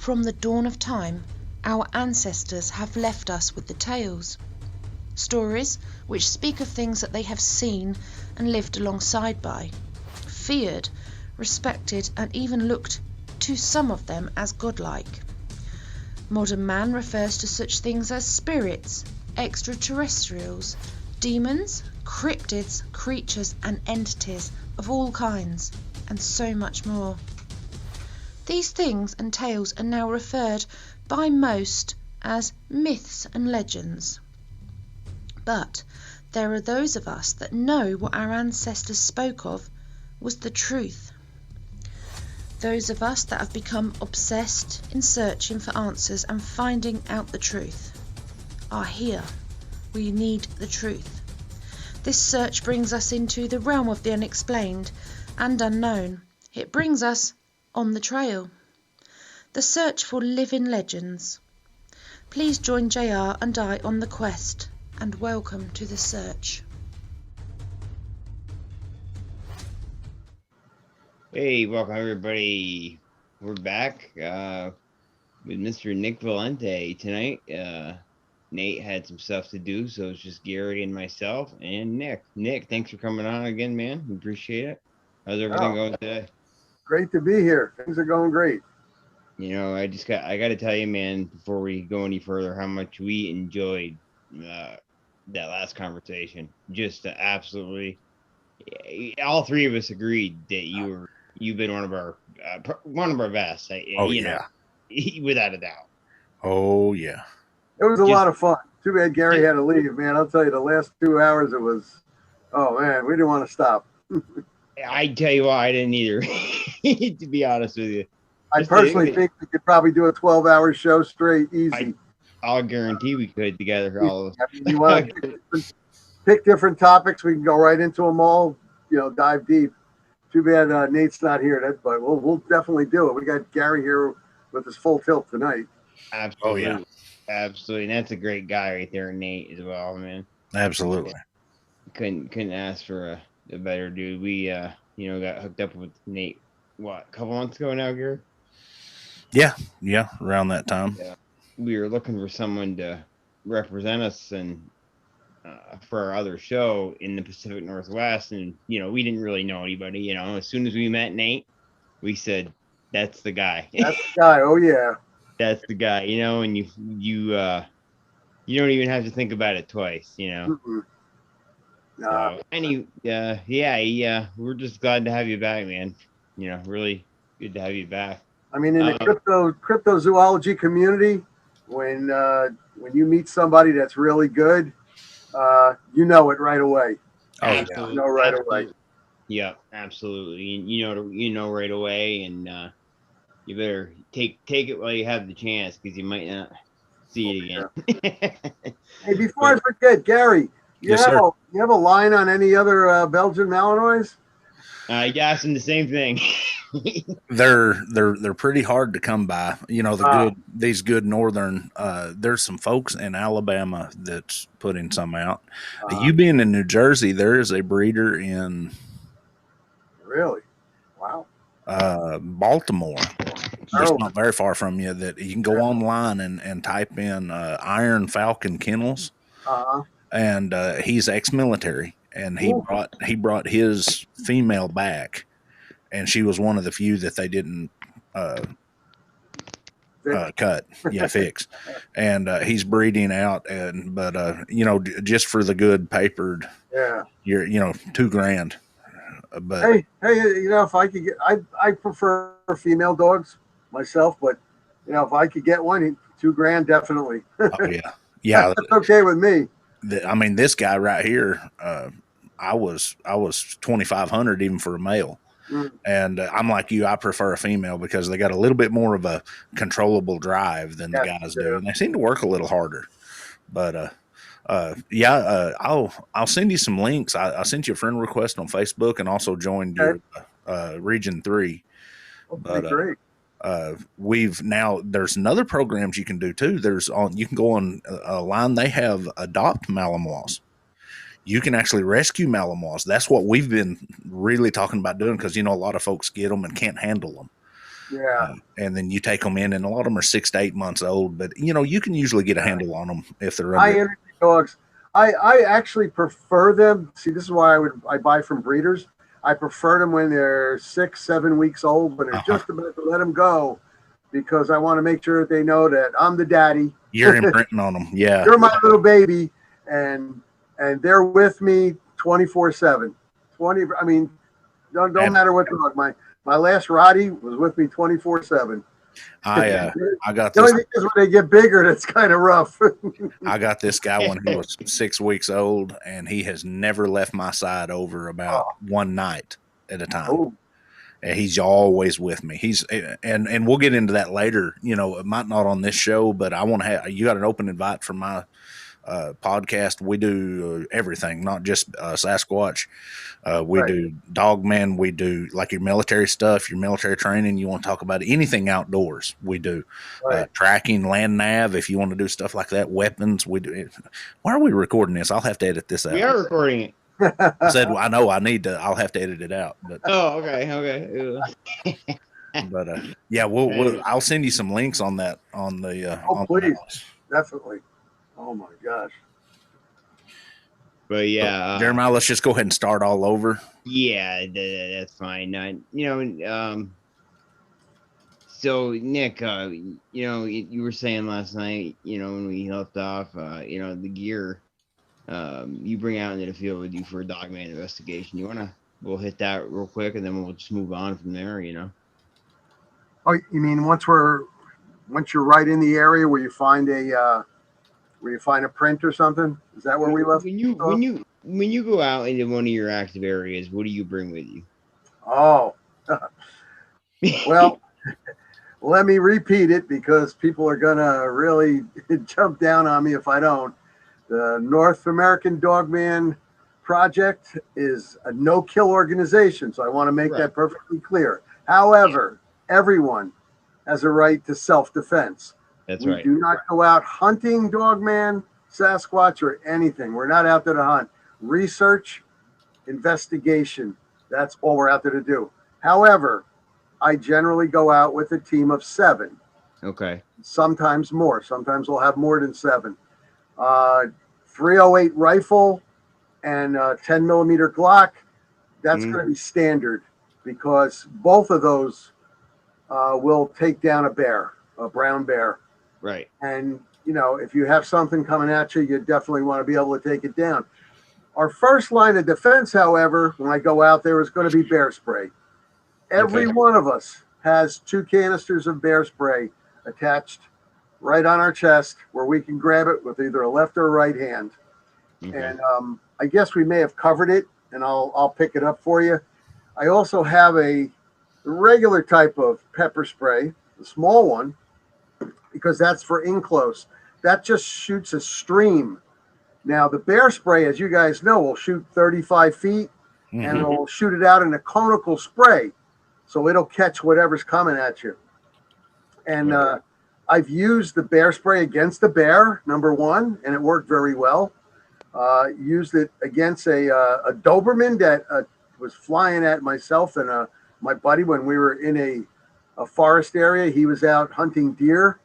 From the dawn of time, our ancestors have left us with the tales. Stories which speak of things that they have seen and lived alongside by, feared, respected, and even looked to some of them as godlike. Modern man refers to such things as spirits, extraterrestrials, demons, cryptids, creatures, and entities of all kinds, and so much more. These things and tales are now referred by most as myths and legends. But there are those of us that know what our ancestors spoke of was the truth. Those of us that have become obsessed in searching for answers and finding out the truth are here. We need the truth. This search brings us into the realm of the unexplained and unknown. It brings us on the trail. The search for living legends. Please join JR and I on the quest, and welcome to the search. Hey, welcome everybody. We're back with Mr. Nick Valente tonight. Nate had some stuff to do, so it's just Gary and myself and Nick. Nick, thanks for coming on again, man. We appreciate it. How's everything going today? Great to be here. Things are going great. You know, I got to tell you, man, before we go any further, how much we enjoyed that last conversation. Just absolutely, all three of us agreed that you've been one of our best. Without a doubt. Oh yeah. It was a lot of fun. Too bad Gary had to leave, man. I'll tell you, the last 2 hours, it was, oh man, we didn't want to stop. I tell you what, I didn't either. To be honest with you, I personally think we could probably do a 12-hour show straight, easy. I'll guarantee we could together. All of us. I mean, you want to pick different topics, we can go right into them all. Dive deep. Too bad Nate's not here, but we'll definitely do it. We got Gary here with his full tilt tonight. Absolutely. Oh, yeah. Absolutely. And that's a great guy right there, Nate, as well, man. Absolutely. Couldn't ask for a better dude. We got hooked up with Nate a couple months ago now, Gary? Yeah, around that time. Yeah. We were looking for someone to represent us and for our other show in the Pacific Northwest, and we didn't really know anybody. As soon as we met Nate, we said, that's the guy. That's the guy. Oh yeah, that's the guy. And you don't even have to think about it twice. Mm-hmm. We're just glad to have you back, man. Really good to have you back. I mean, in the cryptozoology community, when you meet somebody that's really good, you know it right away. Oh, yeah. You know right away. Yeah, absolutely. You know right away, and you better take it while you have the chance, because you might not see it again. Hey, before I forget, Gary, you have a line on any other Belgian Malinois? I asked him the same thing. They're pretty hard to come by. These good northern. There's some folks in Alabama that's putting some out. You being in New Jersey, there is a breeder in. Really? Wow. Baltimore. Just not very far from you. That you can go online and type in Iron Falcon Kennels. And he's ex-military, and he brought his female back, and she was one of the few that they didn't cut, fix. And he's breeding out, but just for the good papered, you're $2,000. But hey, if I could get, I prefer female dogs myself, but if I could get one, $2,000 definitely. Yeah, that's okay with me. This guy right here, I was $2,500 even for a male. And I'm like you, I prefer a female because they got a little bit more of a controllable drive than the guys do, and they seem to work a little harder. But I'll send you some links. I sent you a friend request on Facebook, and also joined your Region 3. But great. There's another programs you can do too. You can go on a line. They have adopt Malinois. You can actually rescue Malinois. That's what we've been really talking about doing, because a lot of folks get them and can't handle them. Yeah. And then you take them in, and a lot of them are 6 to 8 months old. But you can usually get a handle on them if they're High under. energy dogs. I actually prefer them. See, this is why I buy from breeders. I prefer them when they're 6, 7 weeks old, when they're just about to let them go, because I want to make sure that they know that I'm the daddy. You're imprinting on them. Yeah. You're my little baby, and they're with me 24/7. I mean, don't matter what dog. My last Roddy was with me 24/7. I got the this. only thing is when they get bigger, that's kind of rough. I got this guy when he was 6 weeks old, and he has never left my side over about one night at a time. Oh. And he's always with me. And we'll get into that later. It might not on this show, but I want to have you got an open invite for my podcast. We do everything, not just Sasquatch. We do Dogman. We do like your military stuff, your military training. You want to talk about anything outdoors, we do. Tracking, land nav, if you want to do stuff like that. Weapons, we do. Why are we recording this? I'll have to edit this out. We are recording it. I said, I know I need to. I'll have to edit it out. But okay. But I'll send you some links on that on the. Please, definitely. Oh my gosh. But yeah, Jeremiah, let's just go ahead and start all over. Yeah, that's fine. So Nick, you were saying last night, when we left off, the gear you bring out into the field with you for a Dogman investigation. We'll hit that real quick, and then we'll just move on from there. Oh, you mean once you're right in the area where you find a print or something? Is that where we left? When you go out into one of your active areas, what do you bring with you? Oh, well, let me repeat it because people are gonna really jump down on me if I don't. The North American Dogman Project is a no-kill organization, so I want to make that perfectly clear. However, everyone has a right to self-defense. That's we right. do not go out hunting Dogman, Sasquatch, or anything. We're not out there to hunt. Research, investigation. That's all we're out there to do. However, I generally go out with a team of 7. Okay. Sometimes more. Sometimes we'll have more than 7. 308 rifle and 10 millimeter Glock. That's going to be standard because both of those will take down a brown bear. Right. And, if you have something coming at you, you definitely want to be able to take it down. Our first line of defense, however, when I go out there, is going to be bear spray. Every one of us has 2 canisters of bear spray attached right on our chest where we can grab it with either a left or a right hand. Okay. And I guess we may have covered it, and I'll pick it up for you. I also have a regular type of pepper spray, the small one, because that's for in close. That just shoots a stream. Now, the bear spray, as you guys know, will shoot 35 feet, and it'll shoot it out in a conical spray. So it'll catch whatever's coming at you. And I've used the bear spray against the bear, number 1, and it worked very well. Used it against a Doberman that was flying at myself and my buddy when we were in a forest area. He was out hunting deer.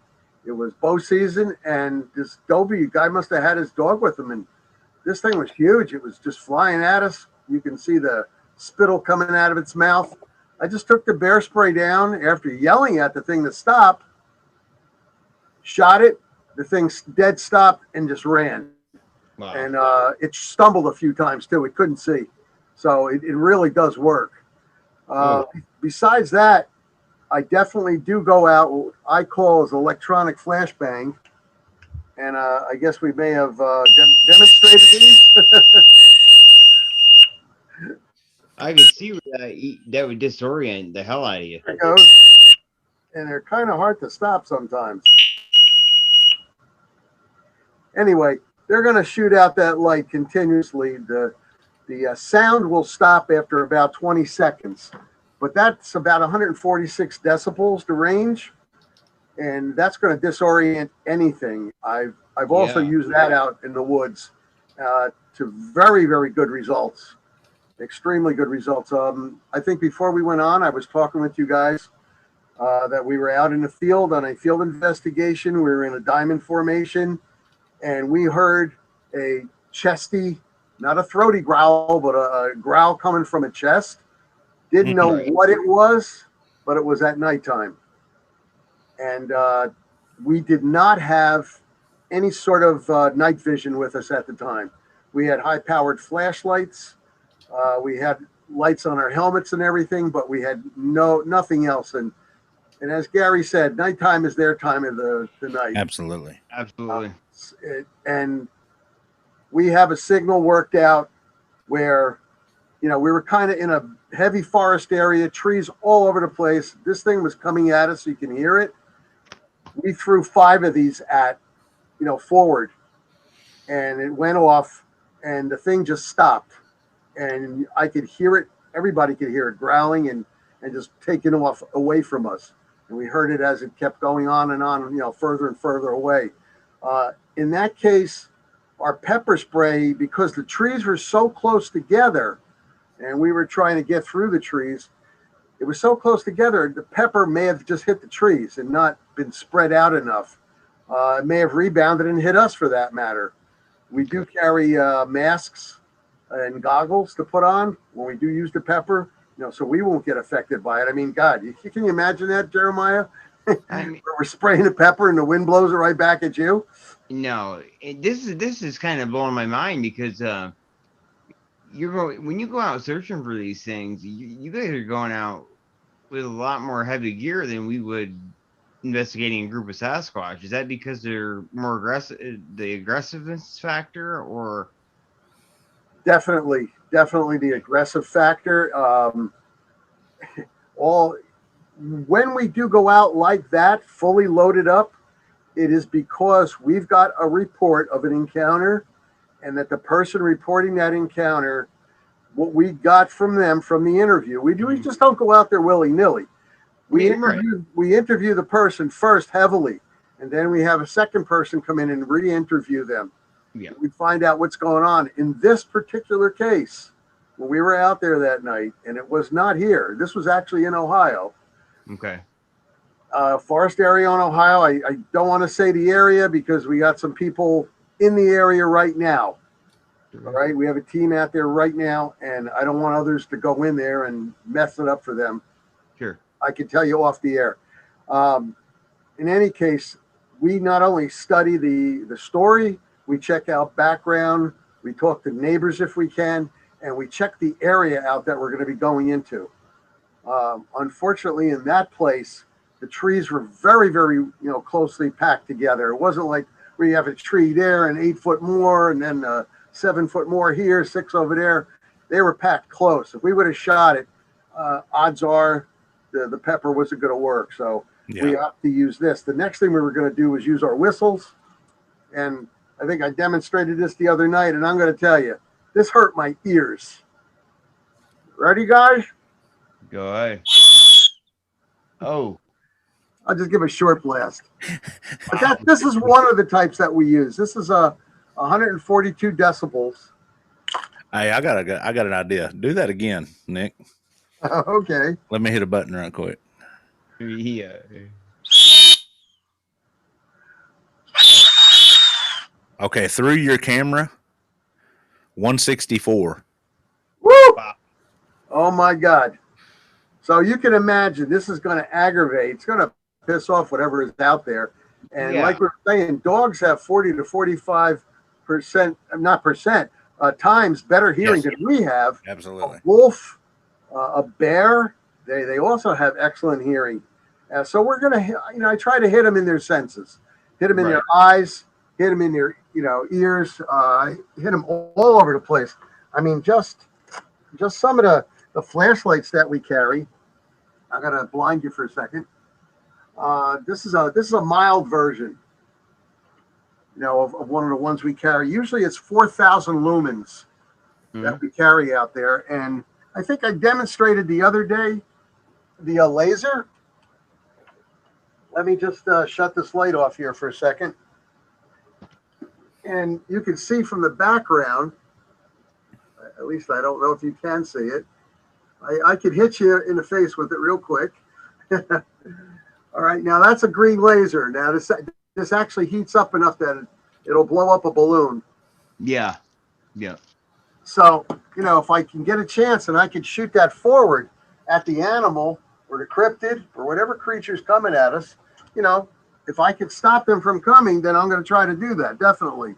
It was bow season, and this Dobie guy must have had his dog with him, and this thing was huge. It was just flying at us. You can see the spittle coming out of its mouth. I just took the bear spray down after yelling at the thing to stop, shot it, the thing dead stopped, and just ran. Wow. And it stumbled a few times, too. It couldn't see. So it really does work. Besides that, I definitely do go out what I call as electronic flashbang. And I guess we may have demonstrated these. I can see that would disorient the hell out of you. There it goes. And they're kind of hard to stop sometimes. Anyway, they're going to shoot out that light continuously. The sound will stop after about 20 seconds. But that's about 146 decibels, the range. And that's going to disorient anything. I've also used that out in the woods to very, very good results. Extremely good results. I think before we went on, I was talking with you guys, that we were out in the field on a field investigation. We were in a diamond formation, and we heard a chesty, not a throaty growl, but a growl coming from a chest. Didn't know what it was, but it was at nighttime. And we did not have any sort of night vision with us at the time. We had high-powered flashlights. We had lights on our helmets and everything, but we had nothing else. And as Gary said, nighttime is their time of the night. Absolutely. And we have a signal worked out where, we were kind of in a heavy forest area, trees all over the place. This thing was coming at us, so you can hear it. We threw 5 of these forward, and it went off, and the thing just stopped. And I could hear it. Everybody could hear it growling and just taking off away from us. And we heard it as it kept going on and on, further and further away. In that case, our pepper spray, because the trees were so close together and we were trying to get through the trees, it was so close together, the pepper may have just hit the trees and not been spread out enough. It may have rebounded and hit us, for that matter. We do carry masks and goggles to put on when we do use the pepper, so we won't get affected by it. I mean, God, can you imagine that, Jeremiah? We're spraying the pepper and the wind blows it right back at you. No, this is kind of blowing my mind, because when you go out searching for these things, you guys are going out with a lot more heavy gear than we would investigating a group of Sasquatch. Is that because they're more aggressive, the aggressiveness factor, or? Definitely the aggressive factor. When we do go out like that, fully loaded up, it is because we've got a report of an encounter, and that the person reporting that encounter, what we got from them from the interview, we just don't go out there willy-nilly. We interview the person first heavily, and then we have a second person come in and re-interview them. Yeah. We find out what's going on. In this particular case, when we were out there that night, and it was not here, this was actually in Ohio. Okay. Forest area in Ohio. I don't want to say the area because we got some people in the area right now. All right. We have a team out there right now, and I don't want others to go in there and mess it up for them. Sure. I can tell you off the air. In any case, we not only study the story, we check out background, we talk to neighbors if we can, and we check the area out that we're going to be going into. Unfortunately, in that place, the trees were very, very, closely packed together. It wasn't like where you have a tree there and 8 foot more and then 7 foot more here, 6 over there. They were packed close. If we would have shot it, odds are the pepper wasn't going to work. So we opted to use this. The next thing we were going to do was use our whistles. And I think I demonstrated this the other night, and I'm going to tell you, this hurt my ears. Ready, guys? Go ahead. Oh. I'll just give a short blast. But this is one of the types that we use. This is 142 decibels. Hey, I got an idea. Do that again, Nick. Okay. Let me hit a button right quick. Yeah. Okay, through your camera, 164. Woo! Wow. Oh my God. So you can imagine this is going to aggravate. It's going to piss off whatever is out there. And like we're saying, dogs have 40 to 45%, not percent, times better hearing than we have. Absolutely. A wolf, a bear, they also have excellent hearing. So we're going to, I try to hit them in their senses, hit them in their eyes, hit them in their, ears, hit them all over the place. I mean, just some of the flashlights that we carry. I got to blind you for a second. This is a mild version, of one of the ones we carry. Usually it's 4,000 lumens that we carry out there. And I think I demonstrated the other day the laser. Let me just shut this light off here for a second. And you can see from the background, at least I don't know if you can see it. I could hit you in the face with it real quick. All right, now that's a green laser. Now this actually heats up enough that it'll blow up a balloon. Yeah. Yeah. So, if I can get a chance and I can shoot that forward at the animal or the cryptid or whatever creature's coming at us, if I can stop them from coming, then I'm going to try to do that, definitely.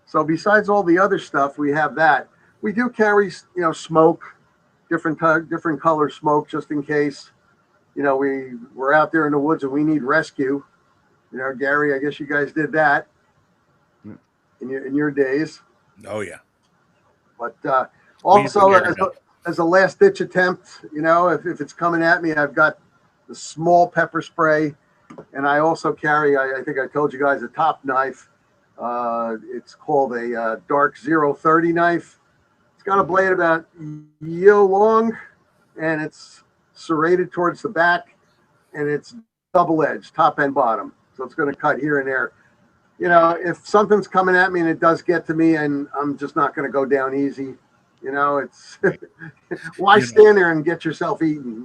So besides all the other stuff, we have that. We do carry, smoke, different color smoke, just in case, we're out there in the woods and we need rescue. Gary, I guess you guys did that in your days. Oh yeah. But also as a last ditch attempt, if it's coming at me, I've got the small pepper spray, and I also carry, I think I told you guys, a top knife. It's called a dark 030 knife. It's got a blade about yeo long, and it's serrated towards the back, and it's double-edged, top and bottom. So it's going to cut here and there. If something's coming at me and it does get to me, and I'm just not going to go down easy, it's why stand there and get yourself eaten?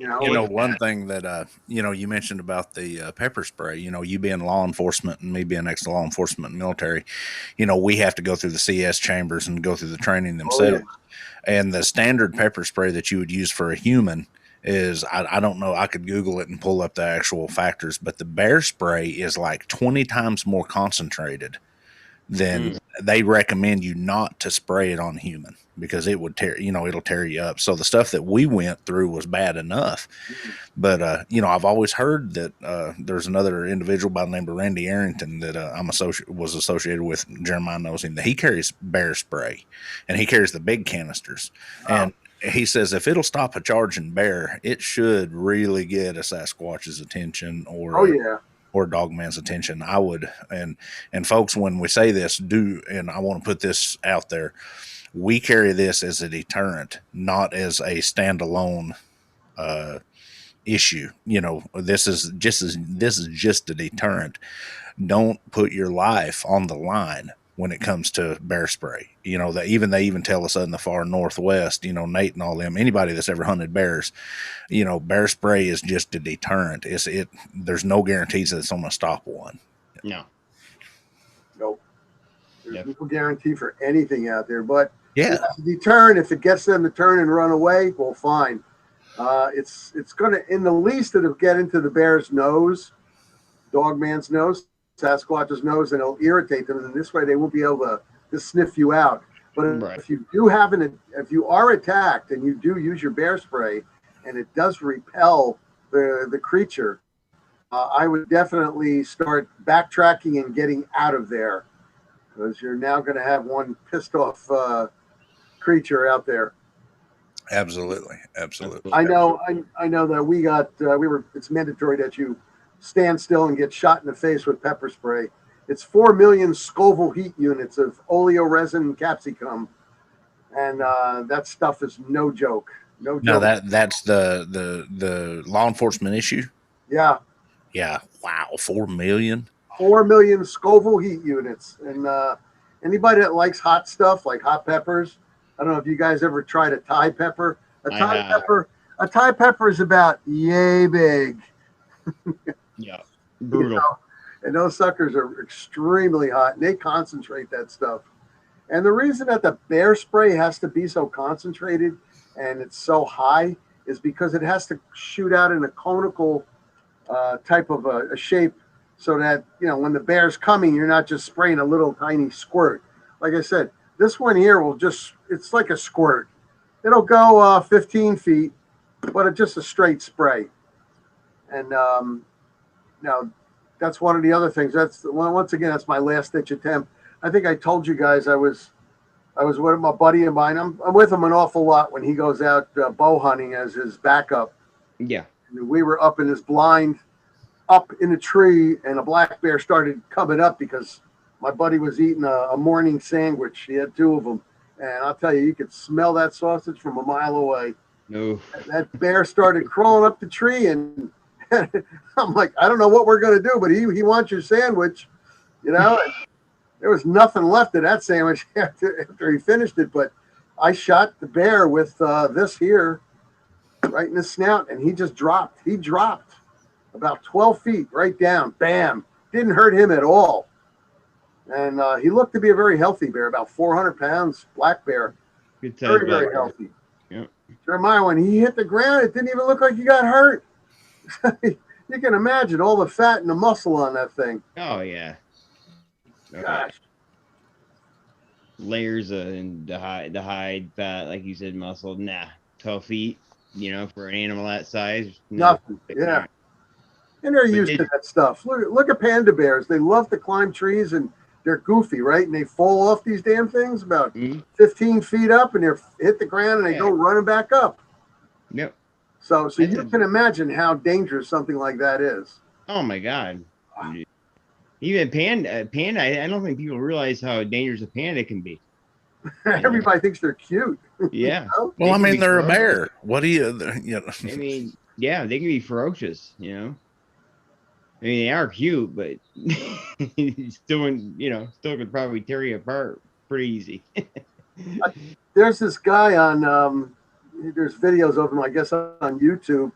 One thing that you mentioned about the pepper spray. You being law enforcement and me being ex-law enforcement and military, we have to go through the CS chambers and go through the training themselves. Oh, yeah. And the standard pepper spray that you would use for a human is, I don't know, I could Google it and pull up the actual factors, but the bear spray is like 20 times more concentrated than they recommend you not to spray it on human, because it would tear, it'll tear you up. So the stuff that we went through was bad enough. But, I've always heard that there's another individual by the name of Randy Arrington that was associated with. Jeremiah knows him, that he carries bear spray, and he carries the big canisters. Oh. And he says if it'll stop a charging bear, it should really get a Sasquatch's attention or Dogman's attention. I would, and folks, when we say this, and I want to put this out there, we carry this as a deterrent, not as a standalone issue. This is just a deterrent. Don't put your life on the line when it comes to bear spray. They even tell us in the far northwest, Nate and all them, anybody that's ever hunted bears, bear spray is just a deterrent. There's no guarantees that it's going to stop one. No. Nope. There's no guarantee for anything out there, but yeah, deterrent, if it gets them to turn and run away, well, fine. It's going to, in the least, it'll get into the bear's nose, Dogman's nose, Sasquatch's nose, and it'll irritate them, and this way they won't be able to sniff you out. But if you are attacked and you do use your bear spray and it does repel the creature, I would definitely start backtracking and getting out of there, because you're now going to have one pissed off creature out there. Absolutely. I know that it's mandatory that you stand still and get shot in the face with pepper spray. It's 4 million Scoville heat units of oleoresin capsicum, and that stuff is no joke. No joke. Now that's the law enforcement issue. Yeah. Wow, 4 million. 4 million Scoville heat units, and anybody that likes hot stuff like hot peppers. I don't know if you guys ever tried a Thai pepper. A Thai pepper is about yay big. Yeah, brutal. And those suckers are extremely hot, and they concentrate that stuff. And the reason that the bear spray has to be so concentrated and it's so high is because it has to shoot out in a conical type of a shape, so that when the bear's coming, you're not just spraying a little tiny squirt. Like I said, this one here it's like a squirt. It'll go 15 feet, but it's just a straight spray. And that's one of the other things. Once again, that's my last ditch attempt. I think I told you guys I was with my buddy of mine. I'm with him an awful lot when he goes out bow hunting as his backup. Yeah. And we were up in this blind, up in a tree, and a black bear started coming up because my buddy was eating a morning sandwich. He had 2 of them, and I'll tell you, you could smell that sausage from a mile away. No. That bear started crawling up the tree, and I'm like, I don't know what we're going to do, but he wants your sandwich, There was nothing left of that sandwich after he finished it, but I shot the bear with this here right in his snout, and he just dropped. He dropped. about 12 feet, right down, bam. Didn't hurt him at all. And he looked to be a very healthy bear, about 400 pounds, black bear. Good size Very, black very bear. healthy. Yep. Jeremiah, when he hit the ground, it didn't even look like he got hurt. You can imagine all the fat and the muscle on that thing. Oh yeah. Gosh. Layers of the hide, fat, like you said, muscle. Nah, 12 feet. You know, for an animal that size, Nothing. Yeah. And they're used to that stuff. Look at panda bears. They love to climb trees and they're goofy, right? And they fall off these damn things about 15 feet up and they hit the ground and they go running back up. Yep. So you can imagine how dangerous something like that is. Oh my God. Even panda, I don't think people realize how dangerous a panda can be. Everybody thinks they're cute. Yeah. You know? Well, I mean, they're a bear. What do you know? I mean, yeah, they can be ferocious, you know. I mean, they are cute, but still could probably tear you apart pretty easy. There's this guy on, there's videos of him, I guess, on YouTube.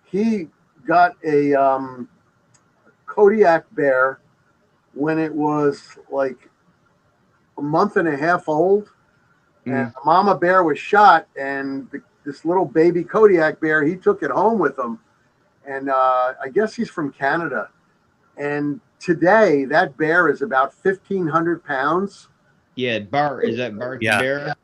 He got a Kodiak bear when it was like a month and a half old. And the mama bear was shot, and this little baby Kodiak bear, he took it home with him. And I guess he's from Canada. And today, that bear is about 1,500 pounds. Yeah, Bart, is that Bart the bear?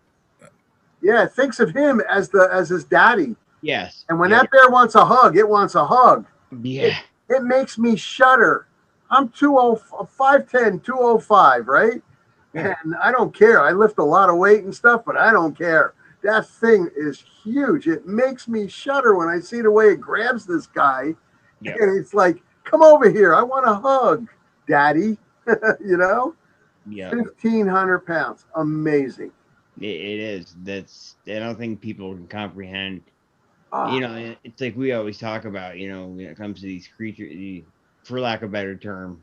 Yeah, it thinks of him as his daddy. Yes. And when that bear wants a hug, it wants a hug. Yeah. It makes me shudder. I'm 5'10", 205, right? And I don't care. I lift a lot of weight and stuff, but I don't care. That thing is huge. It makes me shudder when I see the way it grabs this guy. Yep. And it's like, come over here. I want a hug, Daddy. You know? Yeah. 1,500 pounds. Amazing. It is. I don't think people can comprehend. You know, it's like we always talk about, you know, when it comes to these creatures, for lack of a better term,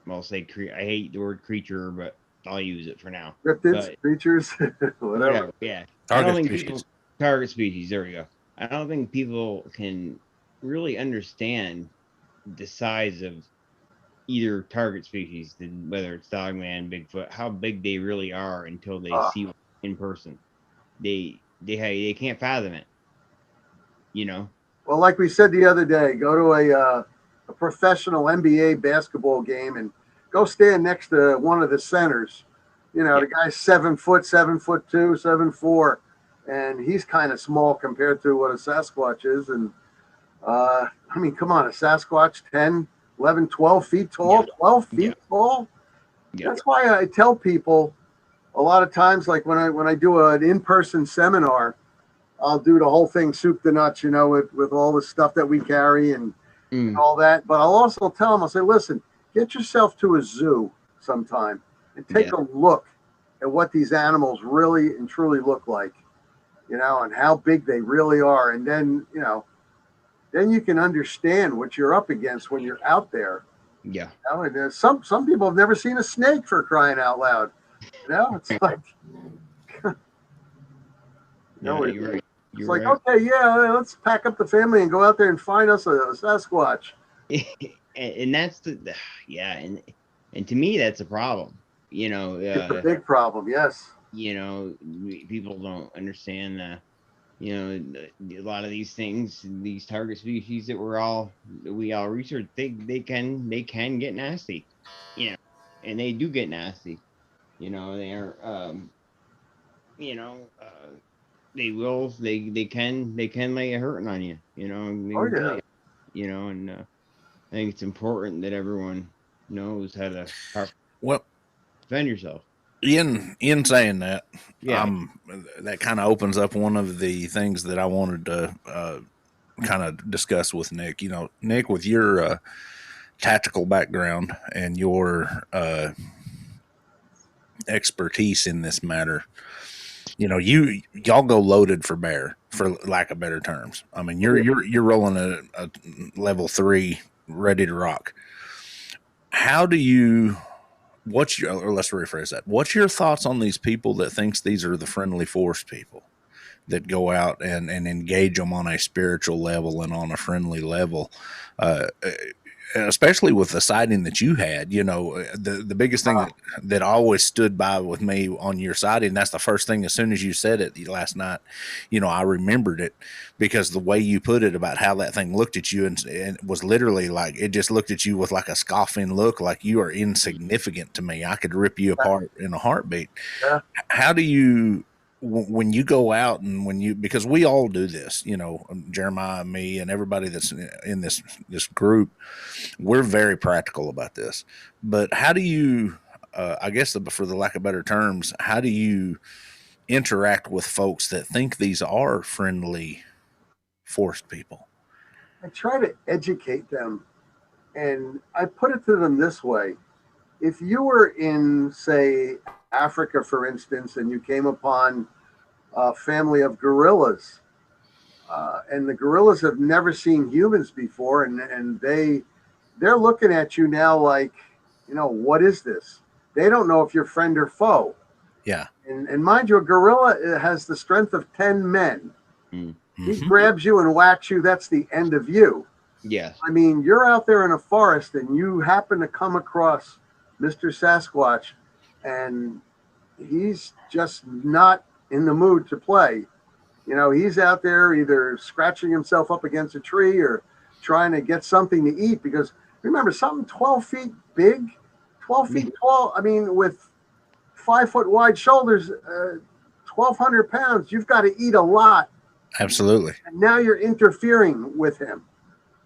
I'll say, I hate the word creature, but I'll use it for now. Cryptids, creatures, whatever. Yeah. Target species. Target species. There we go. I don't think people can really understand the size of either target species, whether it's Dogman, Bigfoot, how big they really are until they see one in person. They can't fathom it. You know. Well, like we said the other day, go to a professional NBA basketball game and go stand next to one of the centers. You know, the guy's 7 foot, 7'2", 7'4", and he's kind of small compared to what a Sasquatch is. And I mean, come on, a Sasquatch 10, 11, 12 feet tall, 12 feet tall. Yeah. That's why I tell people a lot of times, like when I do an in-person seminar, I'll do the whole thing soup to nuts, you know, with all the stuff that we carry and all that. But I'll also tell them, I'll say, listen, get yourself to a zoo sometime and take a look at what these animals really and truly look like, you know, and how big they really are. And then, you know, then you can understand what you're up against when you're out there. Yeah. You know, and some people have never seen a snake, for crying out loud. You know, it's like, you're right. It's like, okay, yeah, let's pack up the family and go out there and find us a Sasquatch. And that's and to me, that's a problem. You know, it's a big problem. Yes. You know, people don't understand, you know, a lot of these things, these target species that we all research, they can get nasty, you know, and they do get nasty. You know, they are, you know, they can lay a hurting on you, you know. You know, and I think it's important that everyone knows how to defend yourself. In saying that, that kind of opens up one of the things that I wanted to kind of discuss with Nick. You know, Nick, with your tactical background and your expertise in this matter, you know, y'all go loaded for bear, for lack of better terms. I mean, you're rolling a level 3 ready to rock. How do you? Let's rephrase that. What's your thoughts on these people that thinks these are the friendly forest people? that go out and engage them on a spiritual level and on a friendly level. Especially with the sighting that you had, you know, the biggest thing that always stood by with me on your sighting, that's the first thing, as soon as you said it last night, you know, I remembered it, because the way you put it about how that thing looked at you and was literally like, it just looked at you with like a scoffing look, like you are insignificant to me. I could rip you apart in a heartbeat. Yeah. How do you, when you go out and because we all do this, you know, Jeremiah, me, and everybody that's in this group, we're very practical about this. But how do you, I guess for the lack of better terms, how do you interact with folks that think these are friendly forest people? I try to educate them, and I put it to them this way. If you were in, say, Africa, for instance, and you came upon a family of gorillas, and the gorillas have never seen humans before, and they're looking at you now like, you know, what is this? They don't know if you're friend or foe. Yeah. And mind you, a gorilla has the strength of 10 men. Mm-hmm. He grabs you and whacks you, that's the end of you. Yes. I mean, you're out there in a forest and you happen to come across Mr. Sasquatch, and he's just not in the mood to play. You know, he's out there either scratching himself up against a tree or trying to get something to eat, because remember, something 12 feet big, 12 feet tall, I mean, with 5 foot wide shoulders, 1,200 pounds, you've got to eat a lot. Absolutely. And now you're interfering with him.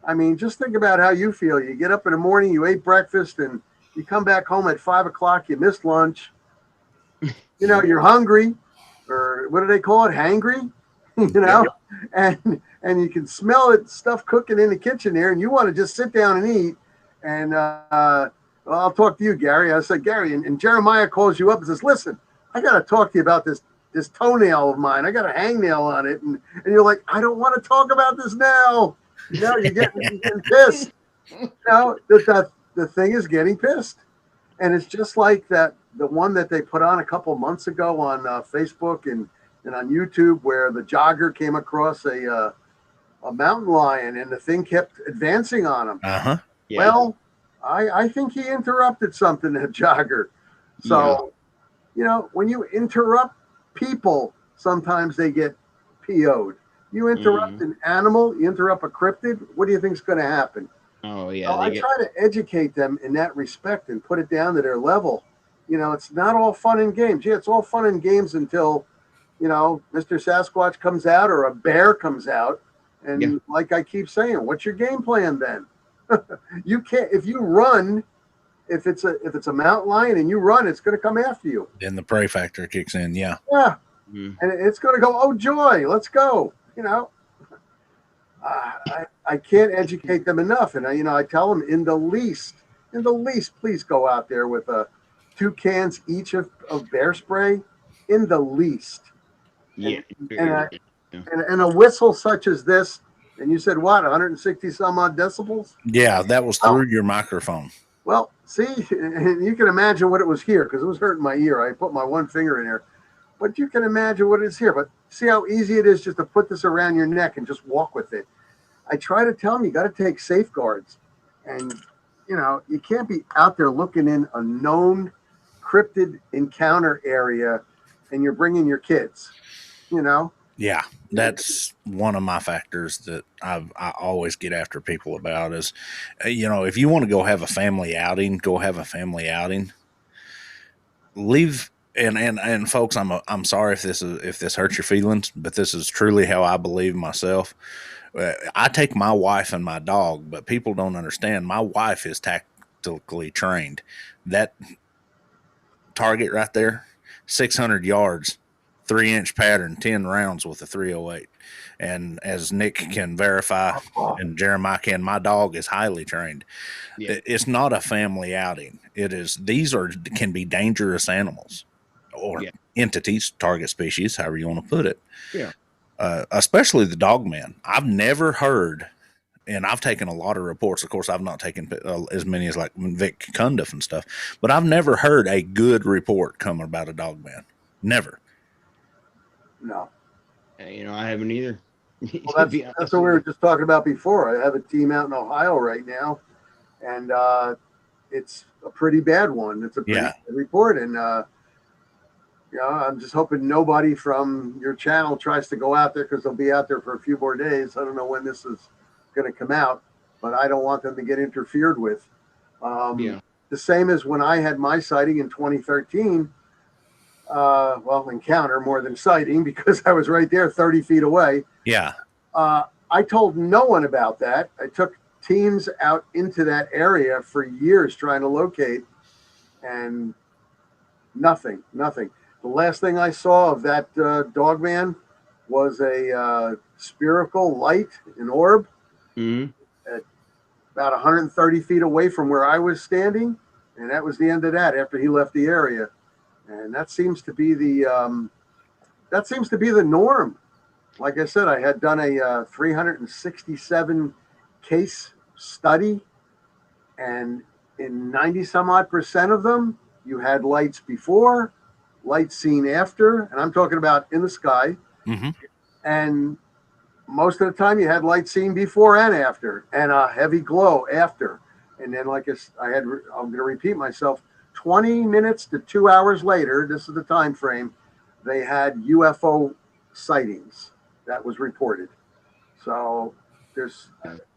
I mean, just think about how you feel. You get up in the morning, you ate breakfast, and you come back home at 5 o'clock, you missed lunch. You know, you're hungry, or what do they call it? Hangry, you know, and you can smell it, stuff cooking in the kitchen there, and you want to just sit down and eat. And well, I'll talk to you, Gary. I said, Gary, and Jeremiah calls you up and says, listen, I got to talk to you about this toenail of mine. I got a hangnail on it. And you're like, I don't want to talk about this now. You know, you're getting pissed. You know, the thing is getting pissed. And it's just like the one that they put on a couple months ago on Facebook and on YouTube, where the jogger came across a mountain lion and the thing kept advancing on him. Uh-huh. Yeah. Well, I think he interrupted something, that jogger. So, you know, when you interrupt people, sometimes they get PO'd. You interrupt an animal, you interrupt a cryptid, what do you think is going to happen? Oh, yeah. So I try to educate them in that respect and put it down to their level. You know, it's not all fun and games. Yeah, it's all fun and games until, you know, Mr. Sasquatch comes out or a bear comes out. And like I keep saying, what's your game plan then? You can't, if you run, if it's a mountain lion and you run, it's going to come after you. Then the prey factor kicks in. Yeah. Yeah. And it's going to go, oh, joy, let's go. You know, I can't educate them enough. And I tell them in the least, please go out there with 2 cans each of bear spray, in the least. Yeah. And a whistle such as this, and you said what, 160 some odd decibels? Yeah, that was through your microphone. Well, see, and you can imagine what it was here, because it was hurting my ear. I put my one finger in there. But you can imagine what it is here. But see how easy it is just to put this around your neck and just walk with it. I try to tell them you got to take safeguards. And, you know, you can't be out there looking in a known cryptid encounter area and you're bringing your kids, you know? Yeah, that's one of my factors that I always get after people about is, you know, if you want to go have a family outing, go have a family outing. Leave and folks, I'm sorry if this hurts your feelings, but this is truly how I believe myself. I take my wife and my dog, but people don't understand. My wife is tactically trained. That target right there, 600 yards. 3-inch pattern, 10 rounds with a 308. And as Nick can verify and Jeremiah can, my dog is highly trained. Yeah. It's not a family outing. Can be dangerous animals or entities, target species, however you want to put it. Yeah. Especially the Dogman. I've never heard, and I've taken a lot of reports. Of course, I've not taken as many as like Vic Cundiff and stuff, but I've never heard a good report come about a Dogman. Never. No. I haven't either. Well, that's what we were just talking about before. I have a team out in Ohio right now, and it's a pretty bad one. It's a pretty bad report, and I'm just hoping nobody from your channel tries to go out there, because they'll be out there for a few more days. I don't know when this is going to come out, but I don't want them to get interfered with. The same as when I had my sighting in 2013. Encounter more than sighting, because I was right there 30 feet away. Yeah. I told no one about that. I took teams out into that area for years trying to locate, and nothing. The last thing I saw of that Dogman was a spherical light, an orb, at about 130 feet away from where I was standing, and that was the end of that after he left the area. And that seems to be the norm. Like I said, I had done a 367 case study, and in 90 some odd % of them, you had lights before, lights seen after, and I'm talking about in the sky. And most of the time, you had lights seen before and after, and a heavy glow after. And then, I'm going to repeat myself. 20 minutes to 2 hours later, this is the time frame, they had UFO sightings that was reported. So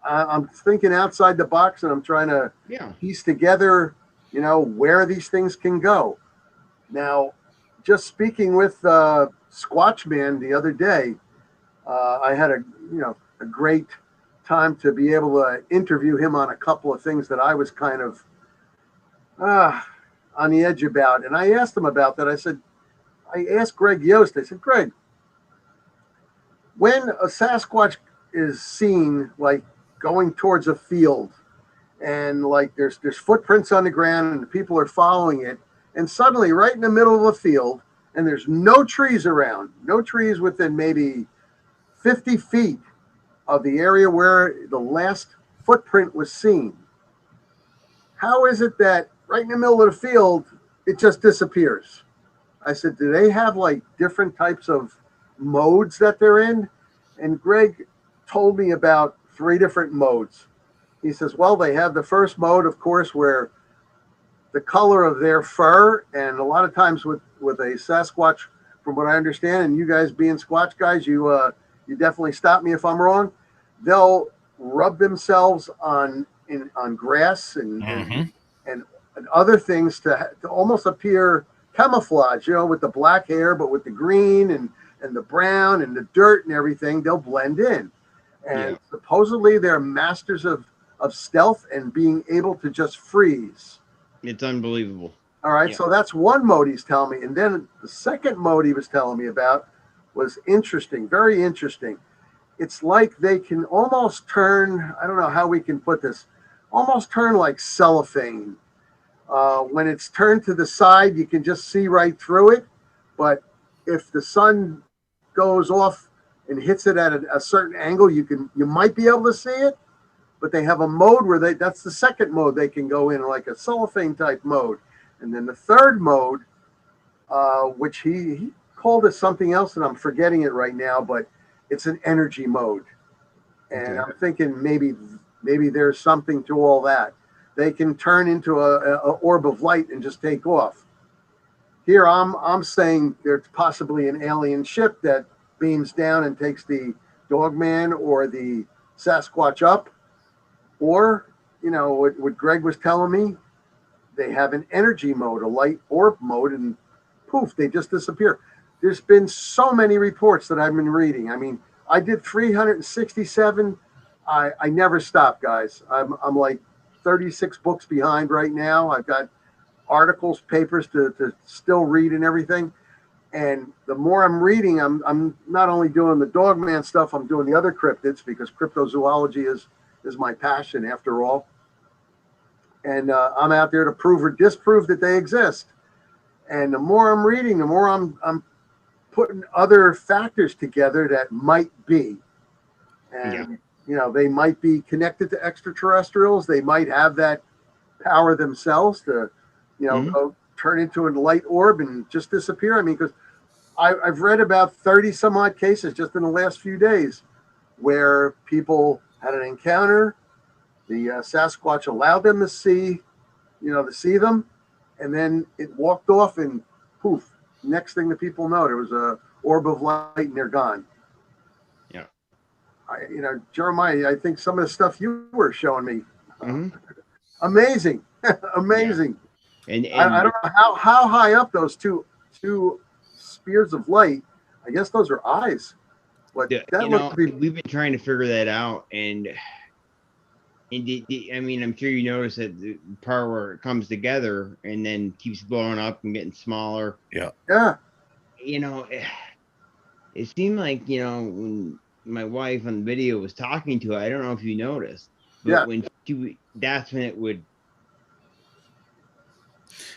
I'm thinking outside the box, and I'm trying to piece together, where these things can go. Now, just speaking with Squatch Man the other day, I had a great time to be able to interview him on a couple of things that I was kind of on the edge about. And I asked him about that. I asked Greg Yost, I said, Greg, when a Sasquatch is seen, like, going towards a field, and like there's footprints on the ground and the people are following it, and suddenly right in the middle of a field, and there's no trees around, no trees within maybe 50 feet of the area where the last footprint was seen, how is it that right in the middle of the field, it just disappears? I said, do they have like different types of modes that they're in? And Greg told me about 3 different modes. He says, well, they have the first mode, of course, where the color of their fur, and a lot of times with a Sasquatch, from what I understand, and you guys being Squatch guys, you definitely stop me if I'm wrong, they'll rub themselves on grass and other things to almost appear camouflage, with the black hair, but with the green and the brown and the dirt and everything, they'll blend in. And supposedly they're masters of stealth and being able to just freeze. It's unbelievable. All right, so that's one mode he's telling me. And then the second mode he was telling me about was interesting, very interesting. It's like they can almost turn, I don't know how we can put this, almost turn like cellophane. When it's turned to the side, you can just see right through it. But if the sun goes off and hits it at a certain angle, you might be able to see it. But they have a mode where that's the second mode they can go in, like a cellophane type mode. And then the third mode, which he called it something else, and I'm forgetting it right now, but it's an energy mode. And I'm thinking maybe there's something to all that. They can turn into a orb of light and just take off. Here I'm saying there's possibly an alien ship that beams down and takes the Dogman or the Sasquatch up. Or, what Greg was telling me, they have an energy mode, a light orb mode, and poof, they just disappear. There's been so many reports that I've been reading. I mean, I did 367. I never stopped, guys. I'm like 36 books behind right now. I've got articles, papers to still read and everything. And the more I'm reading, I'm not only doing the Dogman stuff, I'm doing the other cryptids, because cryptozoology is my passion after all. And I'm out there to prove or disprove that they exist. And the more I'm reading, the more I'm putting other factors together that might be. And, they might be connected to extraterrestrials. They might have that power themselves to, go turn into a light orb and just disappear. I mean, because I've read about 30 some odd cases just in the last few days where people had an encounter. The Sasquatch allowed them to see, to see them, and then it walked off, and poof, next thing the people know, there was a orb of light and they're gone. Yeah. Jeremiah, I think some of the stuff you were showing me, amazing, amazing. Yeah. And I don't know how high up those two spears of light. I guess those are eyes. But we've been trying to figure that out, and I mean, I'm sure you notice that the part where it comes together and then keeps blowing up and getting smaller. Yeah. Yeah. It seemed like, when my wife on the video was talking to it, I don't know if you noticed, but that's when it would.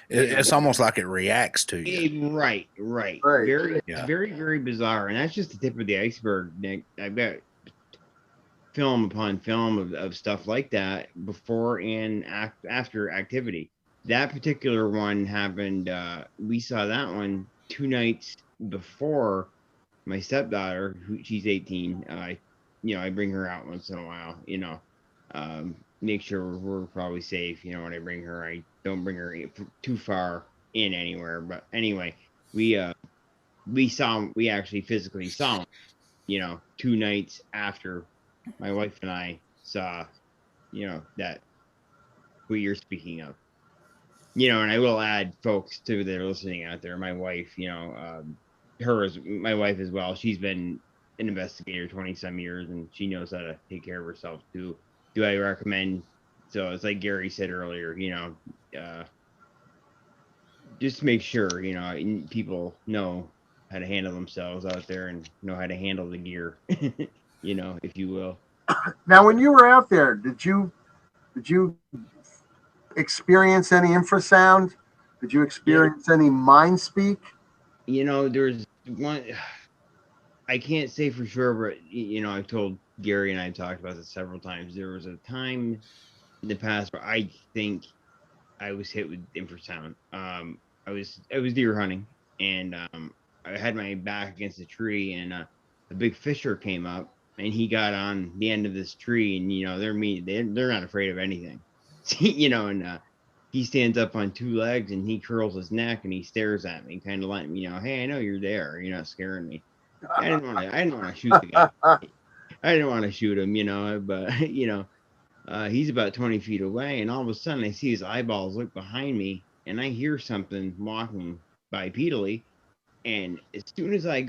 It's almost like it reacts to you. Right. Very, very, very bizarre. And that's just the tip of the iceberg, Nick. I've got film upon film of stuff like that before and after activity. That particular one happened. We saw that one 2 nights before my stepdaughter, she's 18. I bring her out once in a while, make sure we're probably safe. When I bring her, I don't bring her too far in anywhere. But anyway, we actually physically saw him, 2 nights after my wife and I saw, that what you're speaking of, and I will add, folks, too, that are listening out there, my wife, my wife as well. She's been an investigator 20-some years, and she knows how to take care of herself too. Do I recommend? So it's like Gary said earlier, just make sure, people know how to handle themselves out there and know how to handle the gear, if you will. Now, when you were out there, did you experience any infrasound? Did you experience any mind speak? There's one, I can't say for sure, but I've told Gary, and I've talked about this several times. There was a time in the past where I think I was hit with infrasound. I was deer hunting, and I had my back against a tree, and a big fisher came up, and he got on the end of this tree, and they're not afraid of anything, and he stands up on 2 legs, and he curls his neck, and he stares at me, kind of letting me know, hey, I know you're there. You're not scaring me. I didn't want to shoot the guy. I didn't want to shoot him, but he's about 20 feet away, and all of a sudden I see his eyeballs look behind me, and I hear something walking bipedally, and as soon as I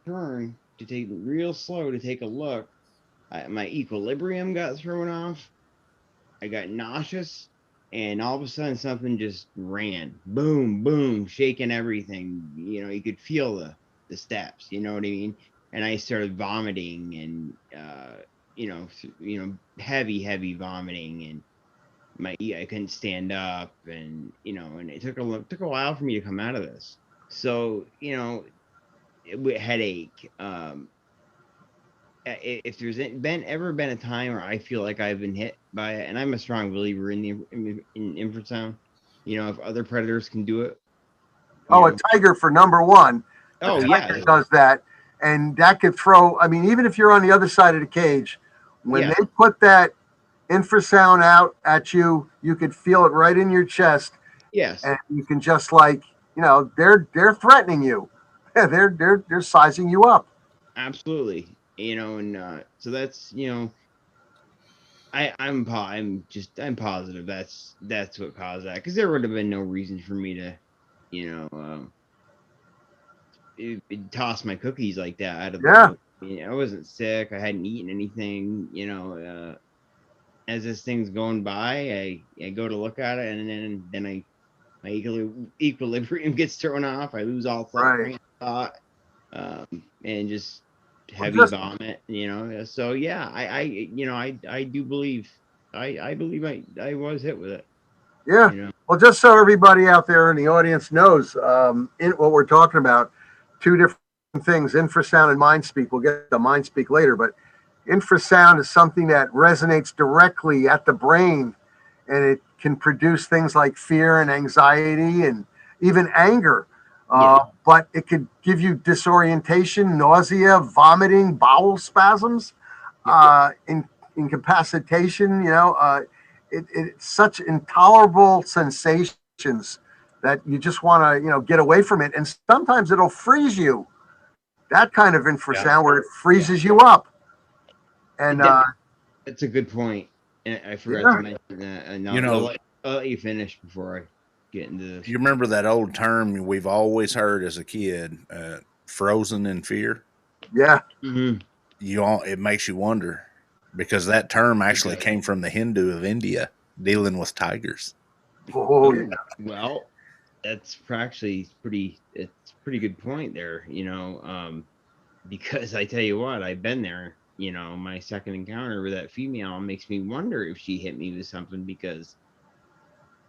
turn to take real slow to take a look, my equilibrium got thrown off. I got nauseous, and all of a sudden something just ran, boom, boom, shaking everything. You could feel the steps. You know what I mean? And I started vomiting, and heavy vomiting, and I couldn't stand up, and and it took a while for me to come out of this. So headache. If there's ever been a time where I feel like I've been hit by it, and I'm a strong believer in infrasound. If other predators can do it. A tiger for number one. Oh yeah, does that, and that could throw. I mean, even if you're on the other side of the cage, when they put that infrasound out at you, you could feel it right in your chest. Yes, and you can just they're threatening you. They're sizing you up. Absolutely, and so that's I'm positive that's what caused that, because there would have been no reason for me to toss my cookies like that out of the I wasn't sick. I hadn't eaten anything. As this thing's going by, I go to look at it, and then my equilibrium gets thrown off. I lose all thought, and just heavy vomit. So yeah, I do believe I believe I was hit with it. Yeah. Well, just so everybody out there in the audience knows, what we're talking about, 2 different things: infrasound and mind speak. We'll get to mind speak later, but infrasound is something that resonates directly at the brain, and it can produce things like fear and anxiety and even anger. But it could give you disorientation, nausea, vomiting, bowel spasms, incapacitation. It's such intolerable sensations that you just want to, get away from it. And sometimes it'll freeze you. That kind of infrasound where it freezes you up. And that's a good point. And I forgot to mention that. And I'll let you finish before I get into this. You remember that old term we've always heard as a kid, frozen in fear? Yeah. Mm-hmm. It makes you wonder, because that term actually came from the Hindu of India dealing with tigers. Oh, yeah. Well, that's actually pretty good point there, because I tell you what, I've been there. My second encounter with that female makes me wonder if she hit me with something because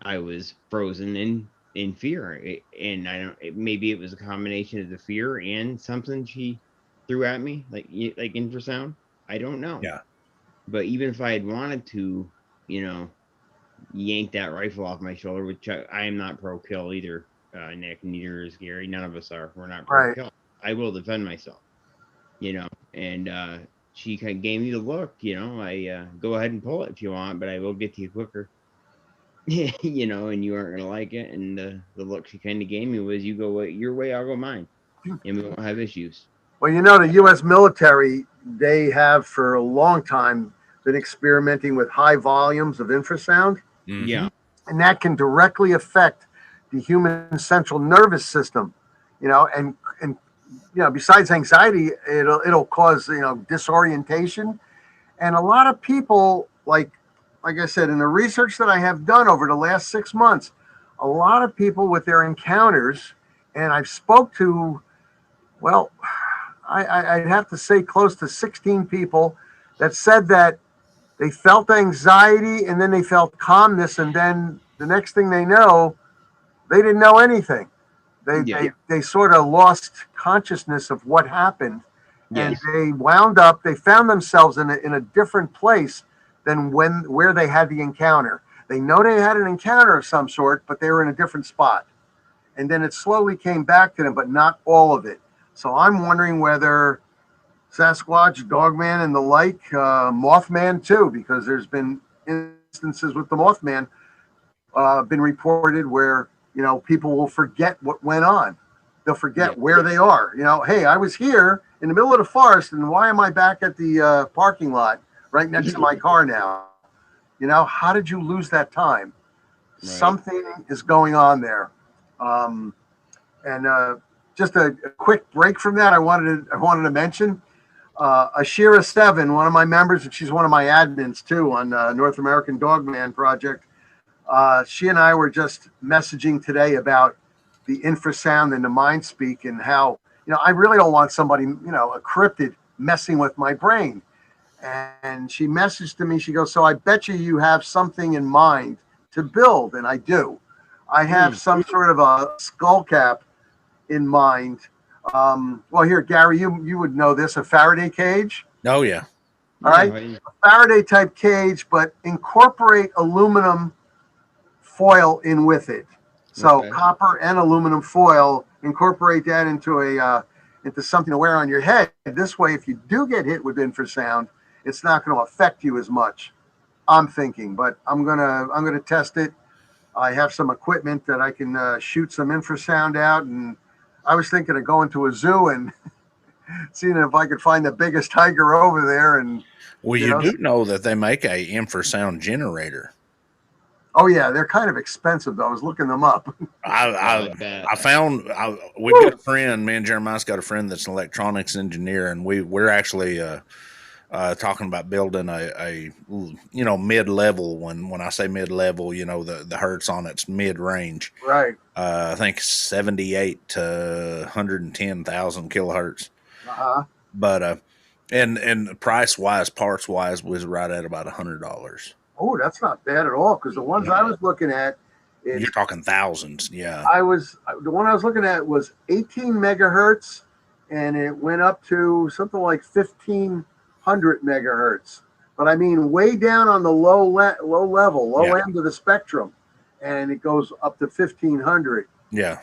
I was frozen in fear, and maybe it was a combination of the fear and something she threw at me, like infrasound. I don't know. Yeah. But even if I had wanted to, yank that rifle off my shoulder, which I am not pro kill either, Nick. Neither is Gary. None of us are. We're not pro kill. I will defend myself. And she kind of gave me the look. I go ahead and pull it if you want, but I will get to you quicker. And you aren't gonna like it. And the look she kind of gave me was, you go your way, I'll go mine, and we won't have issues. Well, the U.S. military, they have for a long time been experimenting with high volumes of infrasound. Mm-hmm. Yeah, and that can directly affect the human central nervous system. And besides anxiety, it'll cause disorientation, and a lot of people, like I said, in the research that I have done over the last 6 months, a lot of people with their encounters, and I've spoke to, well, I'd have to say close to 16 people that said that they felt anxiety and then they felt calmness, and then the next thing they know, they didn't know anything. They sort of lost consciousness of what happened, and they found themselves in a different place than where they had the encounter. They know they had an encounter of some sort, but they were in a different spot. And then it slowly came back to them, but not all of it. So I'm wondering whether Sasquatch, Dogman, and the like, Mothman too, because there's been instances with the Mothman been reported where, people will forget what went on. They'll forget where they are. Hey, I was here in the middle of the forest, and why am I back at the parking lot right next to my car now? How did you lose that time? Right. Something is going on there. And just a quick break from that, I wanted to mention Ashira7, one of my members, and she's one of my admins too on North American Dogman Project. She and I were just messaging today about the infrasound and the mind speak, and how, I really don't want somebody, a cryptid messing with my brain. And she messaged to me, she goes, so I bet you have something in mind to build. And I do. I have some sort of a skull cap in mind. Well, here, Gary, you would know this, a Faraday cage. Oh, yeah. All right. A Faraday type cage, but incorporate aluminum foil in with it. So copper and aluminum foil, incorporate that into something to wear on your head. This way, if you do get hit with infrasound, it's not going to affect you as much, I'm thinking. But I'm gonna test it. I have some equipment that I can shoot some infrasound out, and I was thinking of going to a zoo and seeing if I could find the biggest tiger over there. And you do know that they make a infrasound generator. Oh yeah, they're kind of expensive though. I was looking them up. I found we've got a friend. Me and Jeremiah's got a friend that's an electronics engineer, and we're actually talking about building a mid-level one. When I say mid-level, the hertz on it's mid-range. Right. I think 78 to 110,000 kilohertz. But and price-wise, parts-wise, was right at about $100. Oh, that's not bad at all, because the ones I was looking at, you're talking thousands. Yeah. The one I was looking at was 18 megahertz, and it went up to something like 1,500 megahertz. But I mean, way down on the low end of the spectrum, and it goes up to 1,500. Yeah.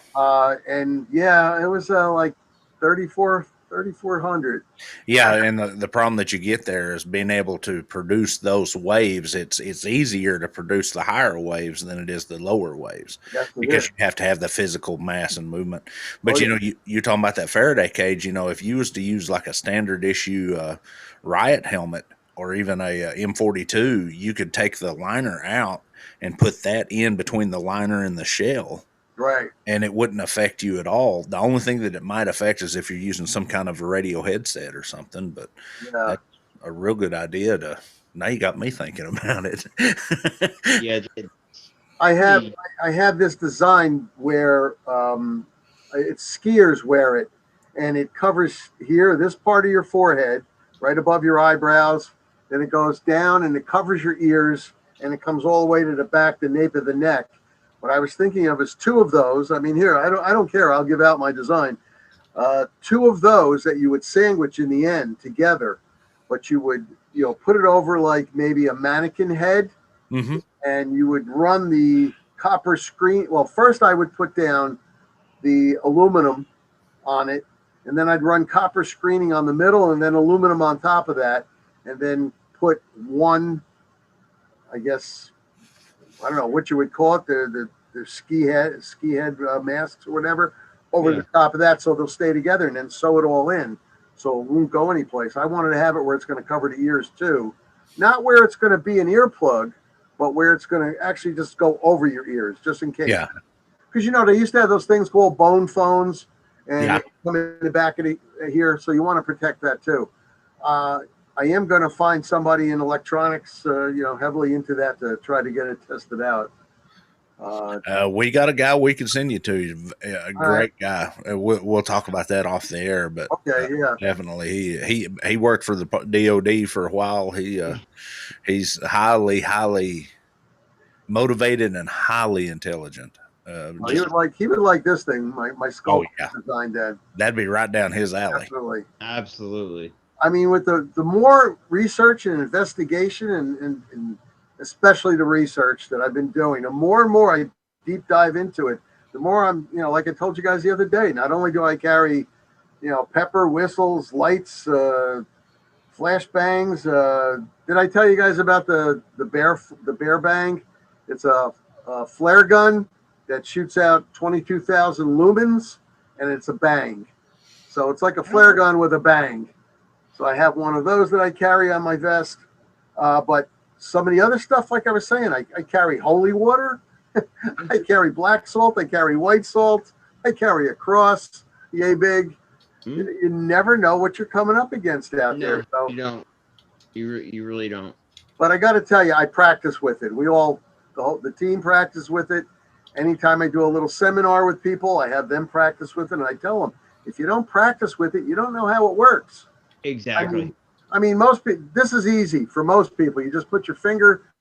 And yeah, it was like 3,400. Yeah, and the problem that you get there is being able to produce those waves. It's easier to produce the higher waves than it is the lower waves, because you have to have the physical mass and movement. But you're talking about that Faraday cage. If you was to use like a standard issue riot helmet or even a M42, you could take the liner out and put that in between the liner and the shell. Right. And it wouldn't affect you at all. The only thing that it might affect is if you're using some kind of a radio headset or something, but that's a real good idea now you got me thinking about it. Yeah. I have this design where it's skiers wear it, and it covers here, this part of your forehead, right above your eyebrows. Then it goes down and it covers your ears, and it comes all the way to the back, the nape of the neck. What I was thinking of is 2 of those. I mean, here, I don't care. I'll give out my design. 2 of those that you would sandwich in the end together, but you would, put it over like maybe a mannequin head, and you would run the copper screen. Well, first I would put down the aluminum on it, and then I'd run copper screening on the middle, and then aluminum on top of that, and then put one, I guess, I don't know what you would call it, the ski head masks or whatever, over the top of that, so they'll stay together, and then sew it all in so it won't go anyplace. I wanted to have it where it's going to cover the ears too, not where it's going to be an earplug, but where it's going to actually just go over your ears, just in case. Yeah. Because they used to have those things called bone phones, and they come in the back of here, so you want to protect that too. I am going to find somebody in electronics, heavily into that to try to get it tested out. We got a guy we can send you to, a great guy. We'll talk about that off the air, but definitely he worked for the DOD for a while. He's highly motivated and highly intelligent. He would like this thing. My sculptor designed that. That'd be right down his alley. Absolutely. I mean, with the more research and investigation and especially the research that I've been doing, the more and more I deep dive into it, the more I'm, like I told you guys the other day, not only do I carry, pepper, whistles, lights, flashbangs. Did I tell you guys about the bear bang? It's a flare gun that shoots out 22,000 lumens, and it's a bang. So it's like a flare gun with a bang. So I have one of those that I carry on my vest. But some of the other stuff, like I was saying, I carry holy water. I carry black salt. I carry white salt. I carry a cross, yay big. You never know what you're coming up against out there. So, you don't. You really don't. But I got to tell you, I practice with it. We all, the team practice with it. Anytime I do a little seminar with people, I have them practice with it. And I tell them, if you don't practice with it, you don't know how it works. Exactly. I mean, most people, this is easy for most people. You just put your finger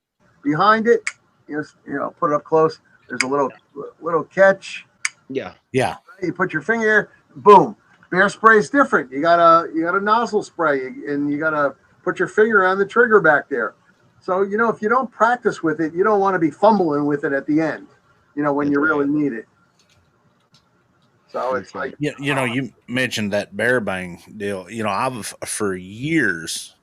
behind it, put it up close. There's a little catch. Yeah. Yeah. You put your finger, boom. Bear spray is different. You got a nozzle spray, and you got to put your finger on the trigger back there. So, if you don't practice with it, you don't want to be fumbling with it at the end, when you really need it. So it's like, you mentioned that bear bang deal. For years,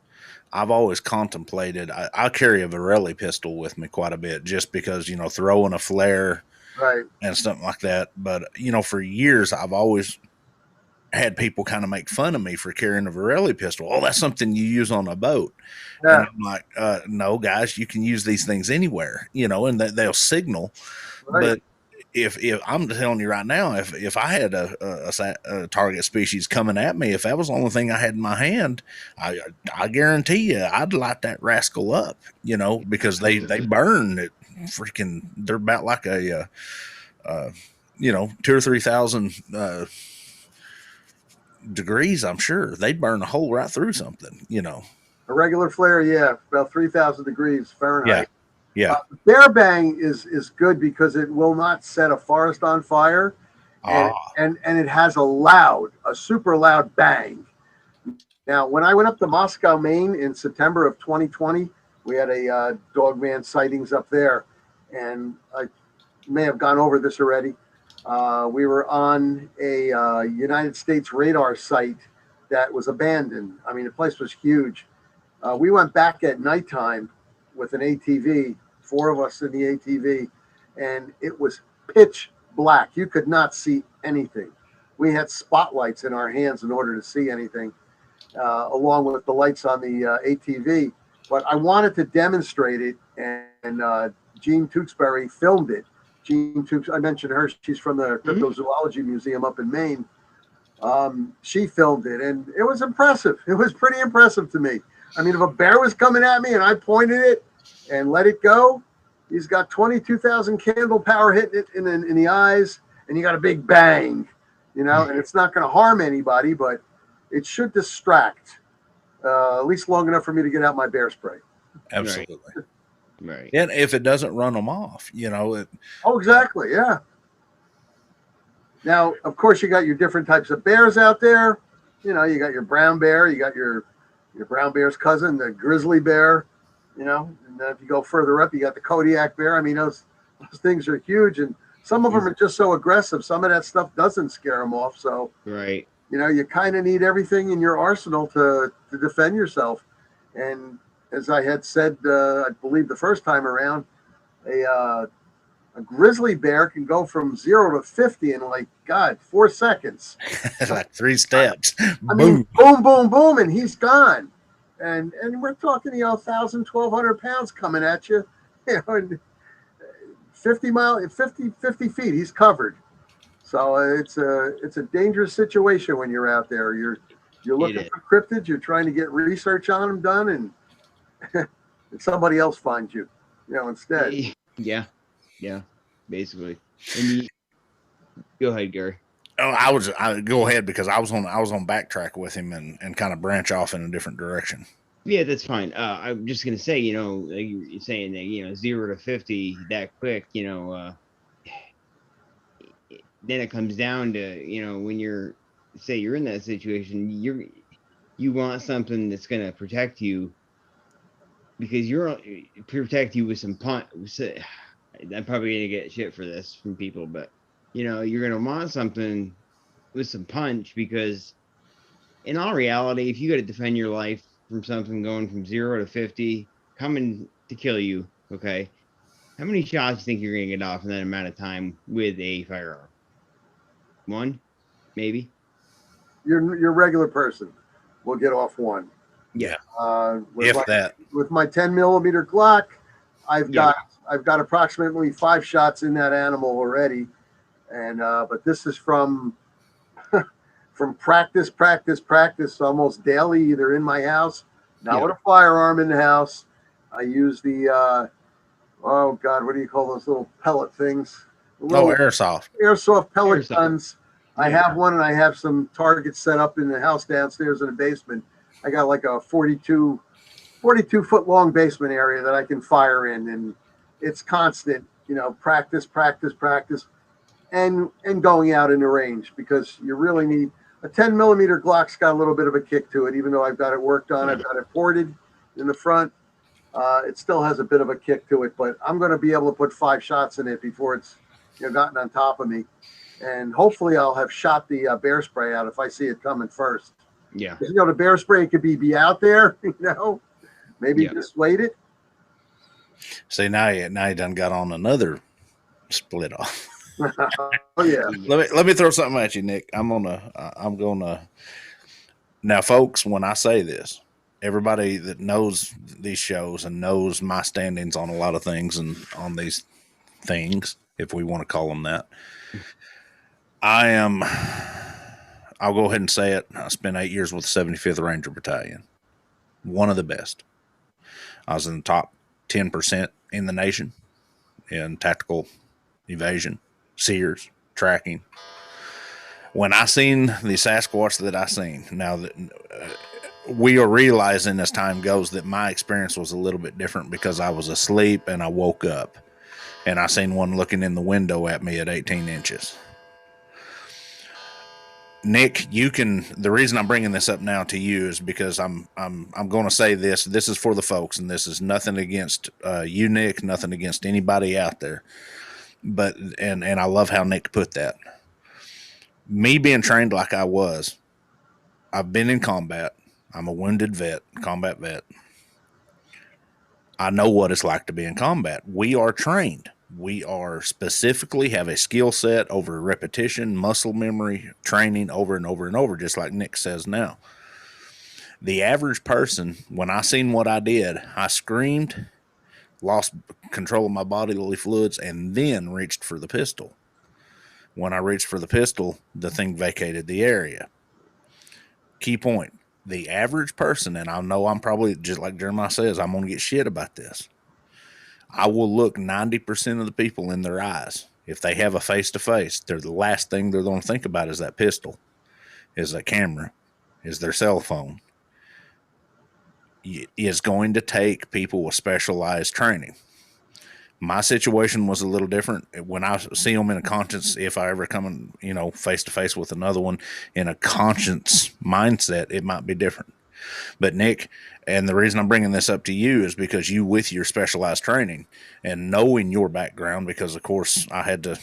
I've always contemplated. I carry a Varelli pistol with me quite a bit, just because throwing a flare, right, and something like that. But for years, I've always had people kind of make fun of me for carrying a Varelli pistol. Oh, that's something you use on a boat. Yeah. And I'm like, no, guys, you can use these things anywhere. And they'll signal, right. But if I'm telling you right now, if I had a target species coming at me, if that was the only thing I had in my hand, I guarantee you I'd light that rascal up, because they burn it. They're about like a 2,000 or 3,000 degrees. I'm sure they'd burn a hole right through something. A regular flare, about 3,000 degrees Fahrenheit. Yeah. Bear bang is good because it will not set a forest on fire, and it has a super loud bang. Now, when I went up to Moscow, Maine in September of 2020, we had a Dogman sightings up there, and I may have gone over this already. We were on a United States radar site that was abandoned. I mean, the place was huge. We went back at nighttime with an ATV, 4 of us in the ATV, and it was pitch black. You could not see anything. We had spotlights in our hands in order to see anything, along with the lights on the ATV. But I wanted to demonstrate it, and Jean Tewksbury filmed it. Jean Tewks, I mentioned her. She's from the Cryptozoology Museum up in Maine. She filmed it, and it was impressive. It was pretty impressive to me. I mean, if a bear was coming at me and I pointed it and let it go, he's got 22,000 candle power hitting it in the eyes, and you got a big bang, you know, and it's not going to harm anybody, but it should distract, at least long enough for me to get out my bear spray. Absolutely. Right. And if it doesn't run them off, you know. Oh, exactly. Yeah. Now, of course, you got your different types of bears out there. You know, you got your brown bear, you got your brown bear's cousin, the grizzly bear, you know, and then if you go further up, you got the Kodiak bear. I mean, those things are huge, and some of them are just so aggressive. Some of that stuff doesn't scare them off. So, right. You know, you kind of need everything in your arsenal to defend yourself. And as I had said, I believe the first time around, a grizzly bear can go from 0 to 50 in 4 seconds. Like 3 steps. I mean, boom, boom, boom, and he's gone. And we're talking, 1,000, 1,200 pounds coming at you, and 50 feet, he's covered. So it's a dangerous situation when you're out there. You're looking for cryptids. You're trying to get research on them done, and somebody else finds you, instead. Yeah, basically. And go ahead, Gary. Oh, I go ahead because I was on backtrack with him and kind of branch off in a different direction. Yeah, that's fine. I'm just gonna say, like you're saying that, 0 to 50 that quick, then it comes down to, when you're in that situation, you want something that's gonna protect you, because protect you with some punch. I'm probably gonna get shit for this from people, but you're gonna want something with some punch, because in all reality, if you got to defend your life from something going from 0 to 50 coming to kill you, okay, how many shots do you think you're gonna get off in that amount of time with a firearm? 1, maybe. Your regular person will get off 1. Yeah. With my 10mm Glock, I've got approximately 5 shots in that animal already, and but this is from practice almost daily, either in my house, not with a firearm in the house. I use the what do you call those little pellet things? Airsoft pellet guns. I have one, and I have some targets set up in the house downstairs in the basement. I got like a 42 foot long basement area that I can fire in, and it's constant, practice, and going out in the range, because you really need a 10mm Glock's got a little bit of a kick to it, even though I've got it worked on, I've got it ported in the front. It still has a bit of a kick to it, but I'm going to be able to put 5 shots in it before it's gotten on top of me, and hopefully I'll have shot the bear spray out if I see it coming first. Yeah, the bear spray could be out there, maybe dissuade it. See, now you done got on another split off. Oh yeah. Let me throw something at you, Nick. I'm gonna. Now, folks, when I say this, everybody that knows these shows and knows my standings on a lot of things and on these things, if we want to call them that, I'll go ahead and say it. I spent 8 years with the 75th Ranger Battalion. One of the best. I was in the top 10% in the nation in tactical evasion, seers, tracking. When I seen the Sasquatch that I seen, now that we are realizing as time goes that my experience was a little bit different, because I was asleep and I woke up and I seen one looking in the window at me at 18 inches. Nick, the reason I'm bringing this up now to you is because I'm going to say this is for the folks, and this is nothing against you, Nick, nothing against anybody out there. But and I love how Nick put that. Me being trained like I was, I've been in combat. I'm a wounded vet, combat vet. I know what it's like to be in combat. We are trained. We are specifically have a skill set over repetition, muscle memory, training over and over and over, just like Nick says now. The average person, when I seen what I did, I screamed, lost control of my bodily fluids, and then reached for the pistol. When I reached for the pistol, the thing vacated the area. Key point. The average person, and I know I'm probably, just like Jeremiah says, I'm going to get shit about this. I will look 90% of the people in their eyes. If they have a face-to-face, they're the last thing they're going to think about is that pistol, is that camera, is their cell phone. It's going to take people with specialized training. My situation was a little different. When I see them in a conscience, if I ever come in, face to face with another one in a conscience mindset, it might be different. But Nick, and the reason I'm bringing this up to you is because you, with your specialized training and knowing your background, because of course I had to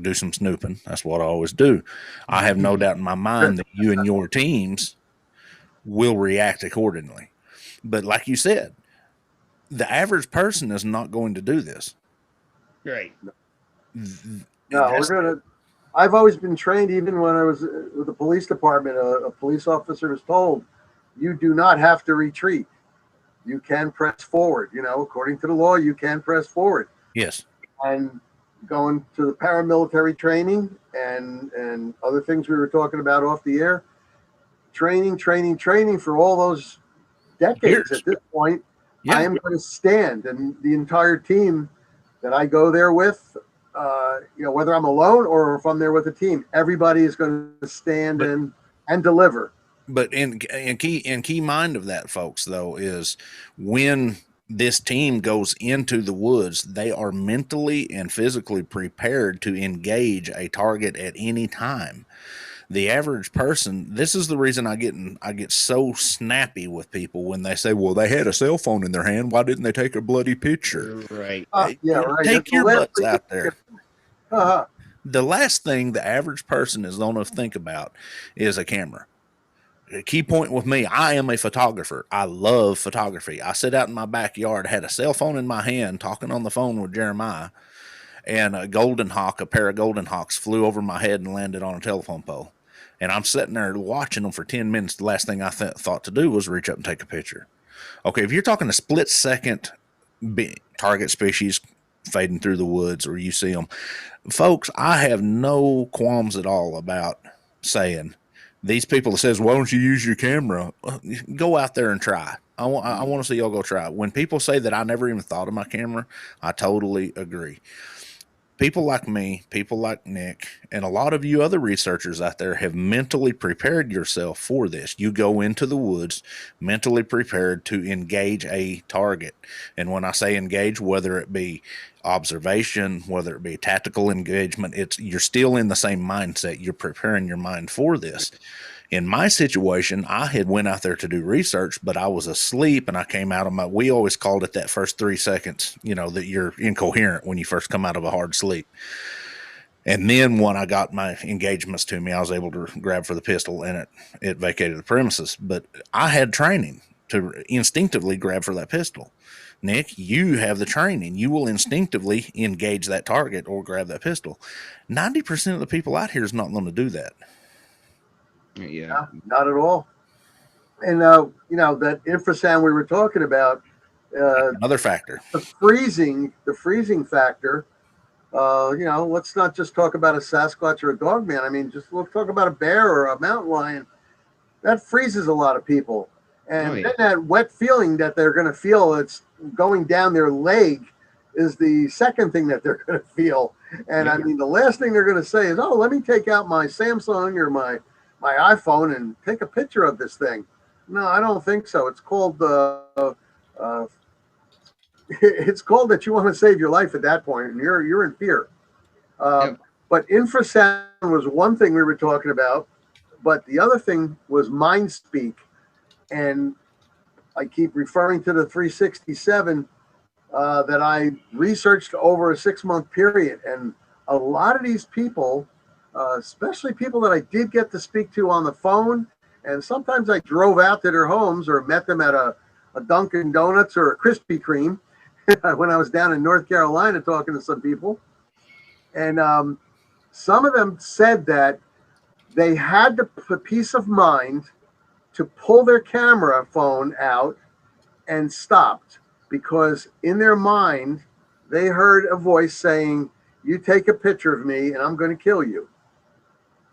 do some snooping. That's what I always do. I have no doubt in my mind that you and your teams will react accordingly. But like you said, the average person is not going to do this. Right. No, I've always been trained, even when I was with the police department, a police officer was told, you do not have to retreat. You can press forward. According to the law, you can press forward. Yes. And going to the paramilitary training and other things we were talking about off the air, training for all those decades. Years. At this point, yeah. I am going to stand, and the entire team that I go there with, whether I'm alone or if I'm there with a team, everybody is going to stand and deliver. But in key mind of that, folks, though, is when this team goes into the woods, they are mentally and physically prepared to engage a target at any time. The average person, this is the reason I get so snappy with people when they say, well, they had a cell phone in their hand. Why didn't they take a bloody picture? Right. Yeah, right. Take your butts out there. Uh-huh. The last thing the average person is going to think about is a camera. A key point with me, I am a photographer. I love photography. I sit out in my backyard, had a cell phone in my hand, talking on the phone with Jeremiah, and a pair of golden hawks flew over my head and landed on a telephone pole. And I'm sitting there watching them for 10 minutes. The last thing I thought to do was reach up and take a picture. Okay, if you're talking a split second target species fading through the woods, or you see them, folks, I have no qualms at all about saying, these people that says, why don't you use your camera? Go out there and try. I want to see y'all go try. When people say that I never even thought of my camera, I totally agree. People like me, people like Nick, and a lot of you other researchers out there have mentally prepared yourself for this. You go into the woods mentally prepared to engage a target. And when I say engage, whether it be observation, whether it be tactical engagement, you're still in the same mindset. You're preparing your mind for this. In my situation, I had went out there to do research, but I was asleep and I came out of we always called it that first 3 seconds, that you're incoherent when you first come out of a hard sleep. And then when I got my engagements to me, I was able to grab for the pistol and it vacated the premises. But I had training to instinctively grab for that pistol. Nick, you have the training. You will instinctively engage that target or grab that pistol. 90% of the people out here is not going to do that. Yeah, not at all. And that infrasound we were talking about, another factor, the freezing factor. Let's not just talk about a Sasquatch or a Dogman. I mean, let's talk about a bear or a mountain lion. That freezes a lot of people, and then that wet feeling that they're going to feel, it's going down their leg, is the second thing that they're going to feel. And I mean, the last thing they're going to say is, "Oh, let me take out my Samsung or my iPhone and take a picture of this thing." No, I don't think so. It's called it's called that you want to save your life at that point, and you're in fear. But infrasound was one thing we were talking about, but the other thing was mind speak, and I keep referring to the 367. that I researched over a 6-month period. And a lot of these people, especially people that I did get to speak to on the phone, and sometimes I drove out to their homes or met them at a Dunkin' Donuts or a Krispy Kreme when I was down in North Carolina talking to some people. And some of them said that they had the peace of mind to pull their camera phone out and stopped, because in their mind, they heard a voice saying, "You take a picture of me and I'm going to kill you."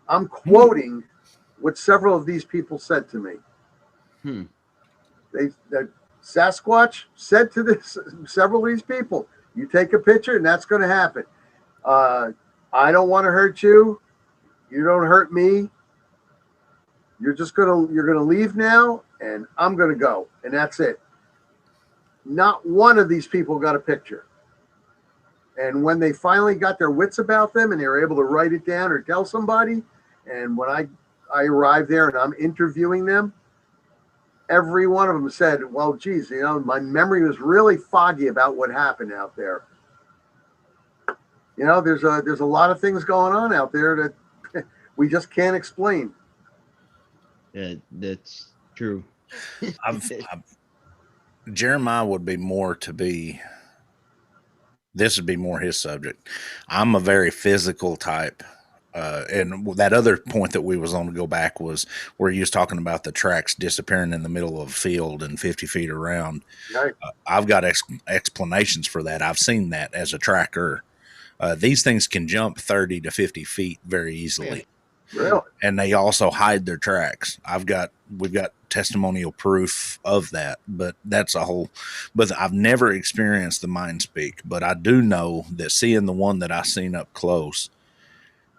I'm quoting what several of these people said to me. That Sasquatch said to several of these people, "You take a picture and that's going to happen. I don't want to hurt you. You don't hurt me. You're going to leave now and I'm going to go. And that's it." Not one of these people got a picture. And when they finally got their wits about them and they were able to write it down or tell somebody, and when I arrived there and I'm interviewing them, every one of them said, "Well, geez, my memory was really foggy about what happened out there." There's a lot of things going on out there that we just can't explain. That's true. Jeremiah would be more this would be more his subject. I'm a very physical type. And that other point that we was on to go back was where you was talking about the tracks disappearing in the middle of a field and 50 feet around. Right. I've got explanations for that. I've seen that as a tracker. These things can jump 30 to 50 feet very easily. Really? And they also hide their tracks. We've got testimonial proof of that, but but I've never experienced the mind speak, but I do know that seeing the one that I seen up close,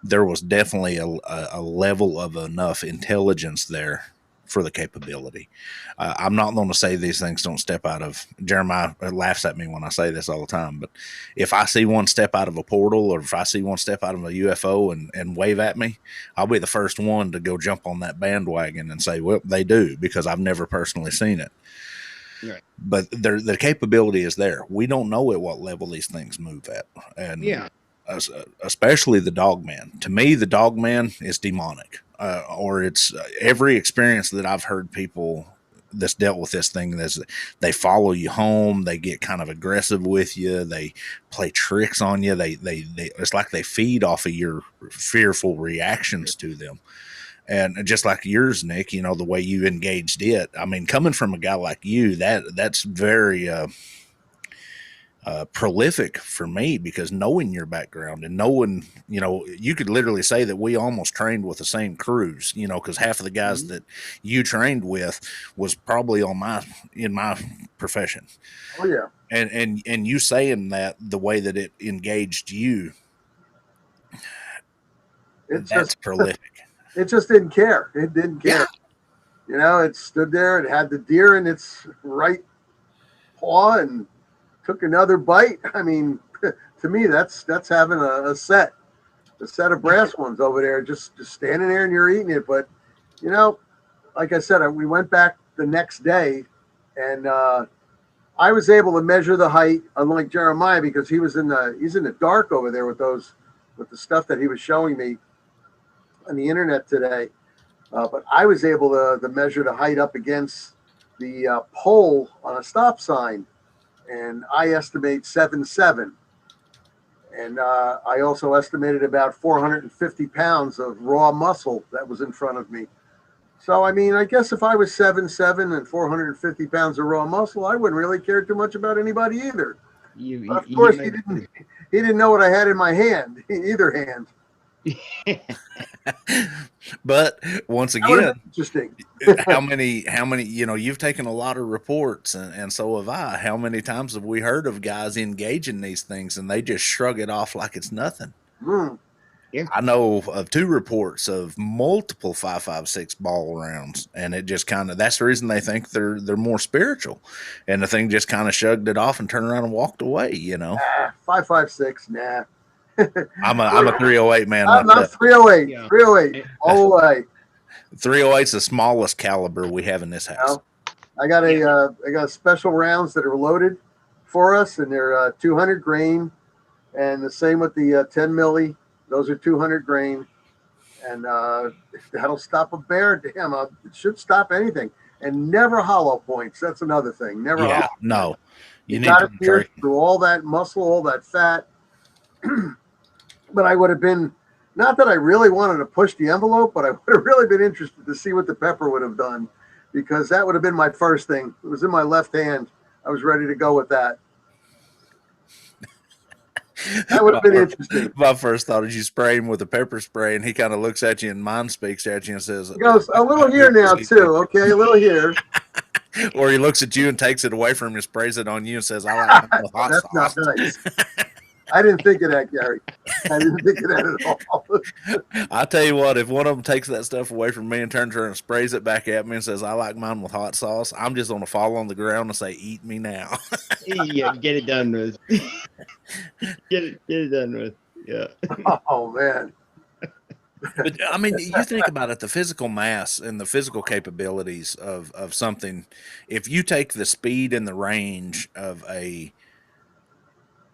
there was definitely a level of enough intelligence there for the capability. I'm not going to say these things don't step out of, Jeremiah laughs at me when I say this all the time, but if I see one step out of a portal or if I see one step out of a UFO and wave at me, I'll be the first one to go jump on that bandwagon and say, well, they do, because I've never personally seen it. Right. But the capability is there. We don't know at what level these things move at. And especially the Dogman. To me, the Dogman is demonic. Or it's every experience that I've heard people that's dealt with this thing, they follow you home, they get kind of aggressive with you, they play tricks on you, they it's like they feed off of your fearful reactions to them. And just like yours, Nick, the way you engaged it, I mean, coming from a guy like you, that's very prolific for me, because knowing your background and knowing, you could literally say that we almost trained with the same crews, because half of the guys that you trained with was probably in my profession. Oh yeah. And you saying that the way that it engaged you, that's prolific. It just didn't care. It didn't care. Yeah. It stood there. It had the deer in its right paw and took another bite. I mean, to me, that's having a set of brass ones over there, just standing there and you're eating it. But, like I said, we went back the next day and I was able to measure the height, unlike Jeremiah, because he's in the dark over there with the stuff that he was showing me on the internet today. But I was able to measure the height up against the pole on a stop sign. And I estimate 7'7". And I also estimated about 450 pounds of raw muscle that was in front of me. So, I mean, I guess if I was 7'7" and 450 pounds of raw muscle, I wouldn't really care too much about anybody either. But of course, he didn't know what I had in my hand, either hand. But once again, interesting. how many, you've taken a lot of reports and so have I. How many times have we heard of guys engaging these things and they just shrug it off like it's nothing? Yeah. I know of 2 reports of multiple 5.56 ball rounds, and it just that's the reason they think they're more spiritual. And the thing just kind of shrugged it off and turned around and walked away, 5.56, nah. I'm a 308 man. I'm 308. Yeah. 308 all the way. 308's the smallest caliber we have in this house. I got special rounds that are loaded for us, and they're 200 grain, and the same with the 10 milli. Those are 200 grain, and that'll stop a bear. Damn, it should stop anything. And never hollow points. That's another thing. Never. Yeah, hollow no. points. You need got to to pierce through all that muscle, all that fat. But I would have been, not that I really wanted to push the envelope, but I would have really been interested to see what the pepper would have done, because that would have been my first thing. It was in my left hand. I was ready to go with that. That would have been interesting. My first thought is you spray him with a pepper spray, and he kind of looks at you and mind speaks at you and says, he goes, a little here now, too. Okay, a little here. Or he looks at you and takes it away from you and sprays it on you and says, I like it with hot That's sauce. not nice. I didn't think of that, Gary. I didn't think of that at all. I tell you what, if one of them takes that stuff away from me and turns around and sprays it back at me and says, I like mine with hot sauce, I'm just going to fall on the ground and say, eat me now. Yeah, get it done with. Get it done with. Yeah. Oh, man. But I mean, you think about it, the physical mass and the physical capabilities of something. If you take the speed and the range of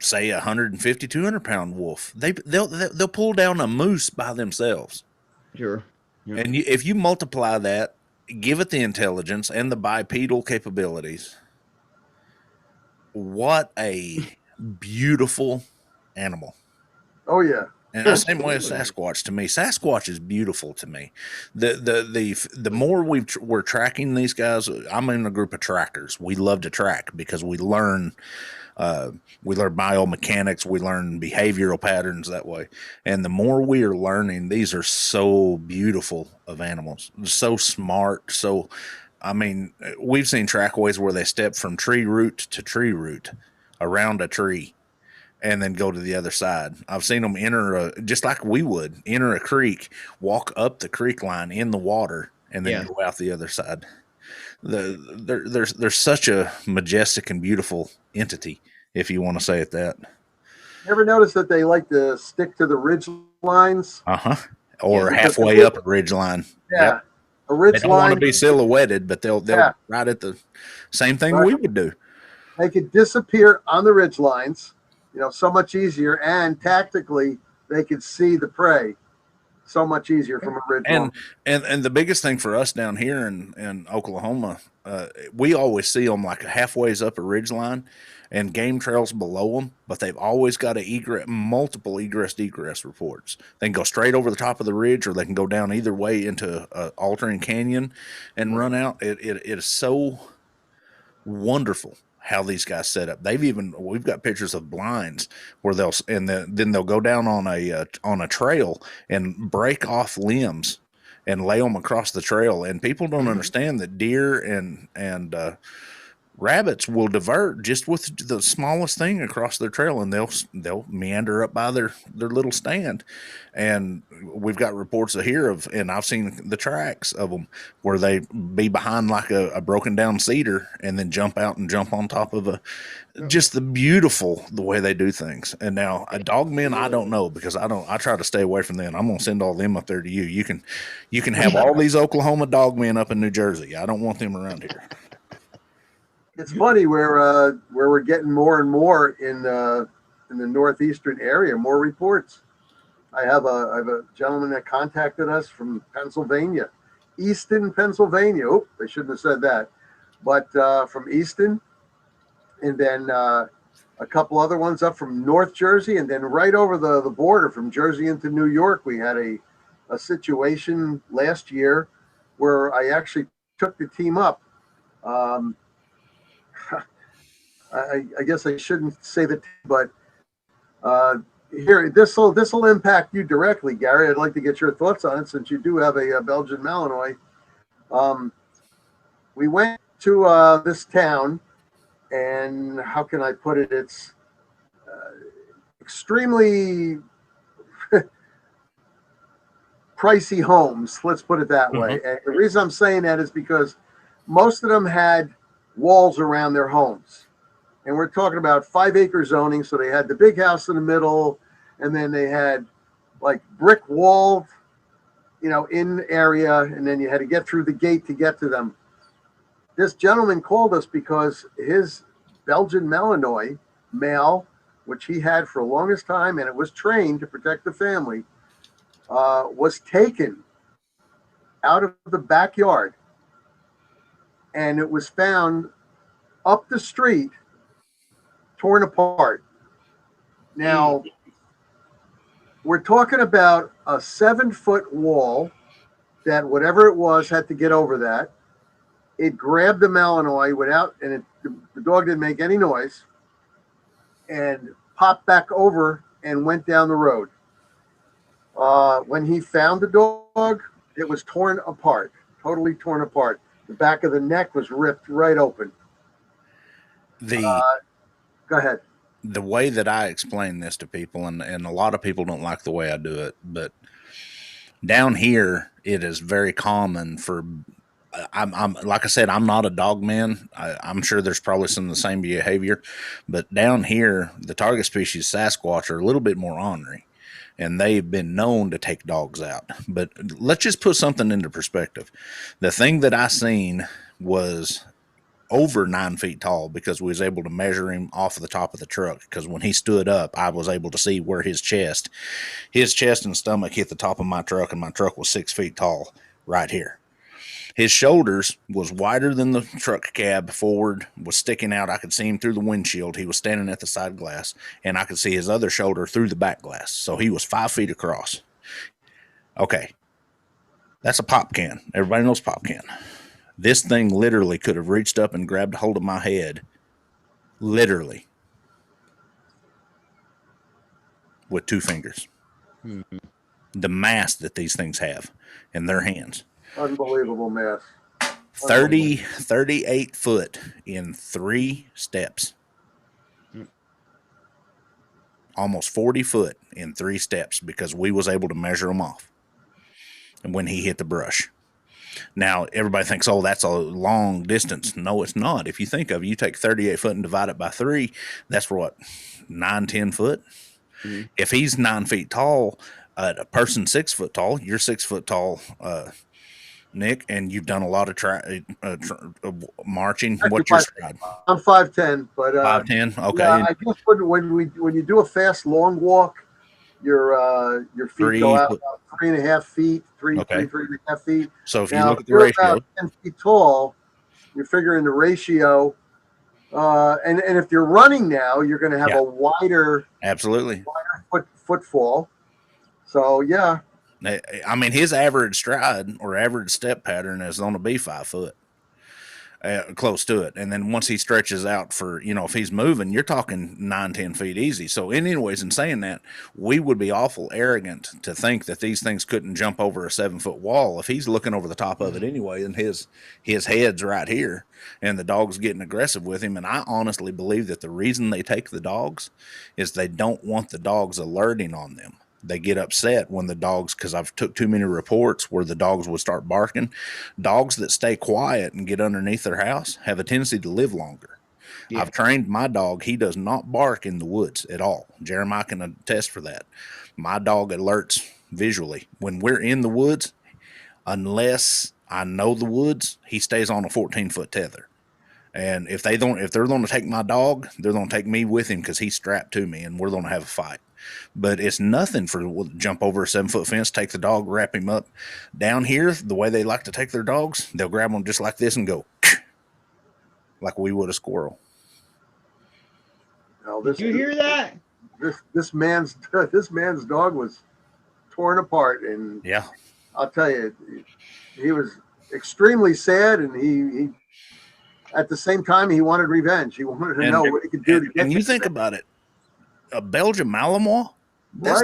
say 150, 200 pound wolf, they'll pull down a moose by themselves. Sure. Yeah. And if you multiply that, give it the intelligence and the bipedal capabilities, what a beautiful animal. Oh, yeah. And the same way as Sasquatch to me. Sasquatch is beautiful to me. The more we're tracking these guys, I'm in a group of trackers. We love to track because we learn biomechanics, we learn behavioral patterns that way. And the more we are learning, these are so beautiful of animals, so smart. So, I mean, we've seen trackways where they step from tree root to tree root around a tree and then go to the other side. I've seen them just like we would, enter a creek, walk up the creek line in the water, and then go out the other side. They're such a majestic and beautiful entity, if you want to say it that. You ever notice that they like to stick to the ridge lines? Or halfway up a ridge line. Yeah. Yep. A ridge they don't line. want to be silhouetted, but they'll ride at the same thing we would do. They could disappear on the ridge lines, so much easier, and tactically they could see the prey so much easier from a ridge line. And the biggest thing for us down here in Oklahoma, we always see them like halfway up a ridge line and game trails below them, but they've always got multiple egress reports. They can go straight over the top of the ridge, or they can go down either way into an alternate canyon and run out. It is so wonderful how these guys set up. We've got pictures of blinds where then they'll go down on a trail and break off limbs and lay them across the trail. And people don't understand that deer and rabbits will divert just with the smallest thing across their trail, and they'll meander up by their little stand. And we've got reports and I've seen the tracks of them where they be behind like a broken down cedar and then jump out and jump on top of just the way they do things. And now a dogman, I don't know, because I try to stay away from them. I'm going to send all them up there to you. You can have all these Oklahoma dogmen up in New Jersey. I don't want them around here. It's funny where we're getting more and more in the northeastern area, more reports. I have a gentleman that contacted us from Pennsylvania, Easton, Pennsylvania. Oh, I shouldn't have said that, but from Easton, and then a couple other ones up from North Jersey, and then right over the border from Jersey into New York. We had a situation last year where I actually took the team up. I guess I shouldn't say that, but here, this will impact you directly, Gary. I'd like to get your thoughts on it, since you do have a Belgian Malinois. We went to this town, and how can I put it? It's extremely pricey homes. Let's put it that way. And the reason I'm saying that is because most of them had walls around their homes. And we're talking about 5-acre zoning. So they had the big house in the middle, and then they had like brick walled, in area. And then you had to get through the gate to get to them. This gentleman called us because his Belgian Malinois male, which he had for the longest time, and it was trained to protect the family, was taken out of the backyard, and it was found up the street, torn apart. Now, we're talking about a 7-foot wall that whatever it was had to get over that. It grabbed the Malinois the dog didn't make any noise, and popped back over and went down the road. When he found the dog, it was torn apart, totally torn apart. The back of the neck was ripped right open. Go ahead. The way that I explain this to people, and a lot of people don't like the way I do it, but down here it is very common for. I'm like I said, I'm not a dog man. I'm sure there's probably some of the same behavior, but down here the target species Sasquatch are a little bit more ornery, and they've been known to take dogs out. But let's just put something into perspective. The thing that I seen was over 9 feet tall, because we was able to measure him off of the top of the truck, because when he stood up, I was able to see where his chest and stomach hit the top of my truck, and my truck was 6 feet tall right here. His shoulders was wider than the truck cab forward, was sticking out. I could see him through the windshield. He was standing at the side glass, and I could see his other shoulder through the back glass. So he was 5 feet across. Okay. That's a pop can. Everybody knows pop can. This thing literally could have reached up and grabbed hold of my head, literally, with 2 fingers. Mm-hmm. The mass that these things have in their hands. Unbelievable mass. 38 foot in 3 steps. Almost 40 foot in 3 steps, because we was able to measure them off. And when he hit the brush. Now, everybody thinks, oh, that's a long distance. No, it's not. If you think of it, you take 38 foot and divide it by 3, that's what, 9, 10 foot? Mm-hmm. If he's 9 feet tall, a person 6 foot tall, you're 6 foot tall, Nick, and you've done a lot of marching. What's your stride? I'm 5'10", but 5'10". Okay. Yeah, I guess when you do a fast long walk, your feet go out about 3.5 feet, 3.5 feet. So if you look at the ratio, about 10 feet tall, you're figuring the ratio. And if you're running now, you're going to have a wider, footfall. So yeah. I mean, his average stride or average step pattern is going to be 5 foot, close to it. And then once he stretches out for, if he's moving, you're talking 9, 10 feet easy. So anyways, in saying that, we would be awful arrogant to think that these things couldn't jump over a 7-foot wall. If he's looking over the top of it anyway, and his head's right here, and the dog's getting aggressive with him. And I honestly believe that the reason they take the dogs is they don't want the dogs alerting on them. They get upset when the dogs, because I've took too many reports where the dogs would start barking. Dogs that stay quiet and get underneath their house have a tendency to live longer. Yeah. I've trained my dog. He does not bark in the woods at all. Jeremiah can attest for that. My dog alerts visually. When we're in the woods, unless I know the woods, he stays on a 14-foot tether. And if they're going to take my dog, they're going to take me with him, because he's strapped to me, and we're going to have a fight. But it's nothing for jump over a 7-foot fence, take the dog, wrap him up. Down here, the way they like to take their dogs, they'll grab them just like this and go like we would a squirrel. Now, did you hear that? This man's dog was torn apart, and yeah, I'll tell you, he was extremely sad, and he at the same time he wanted revenge. He wanted to know what he could do to get. And you think about it. A Belgian Malinois, that's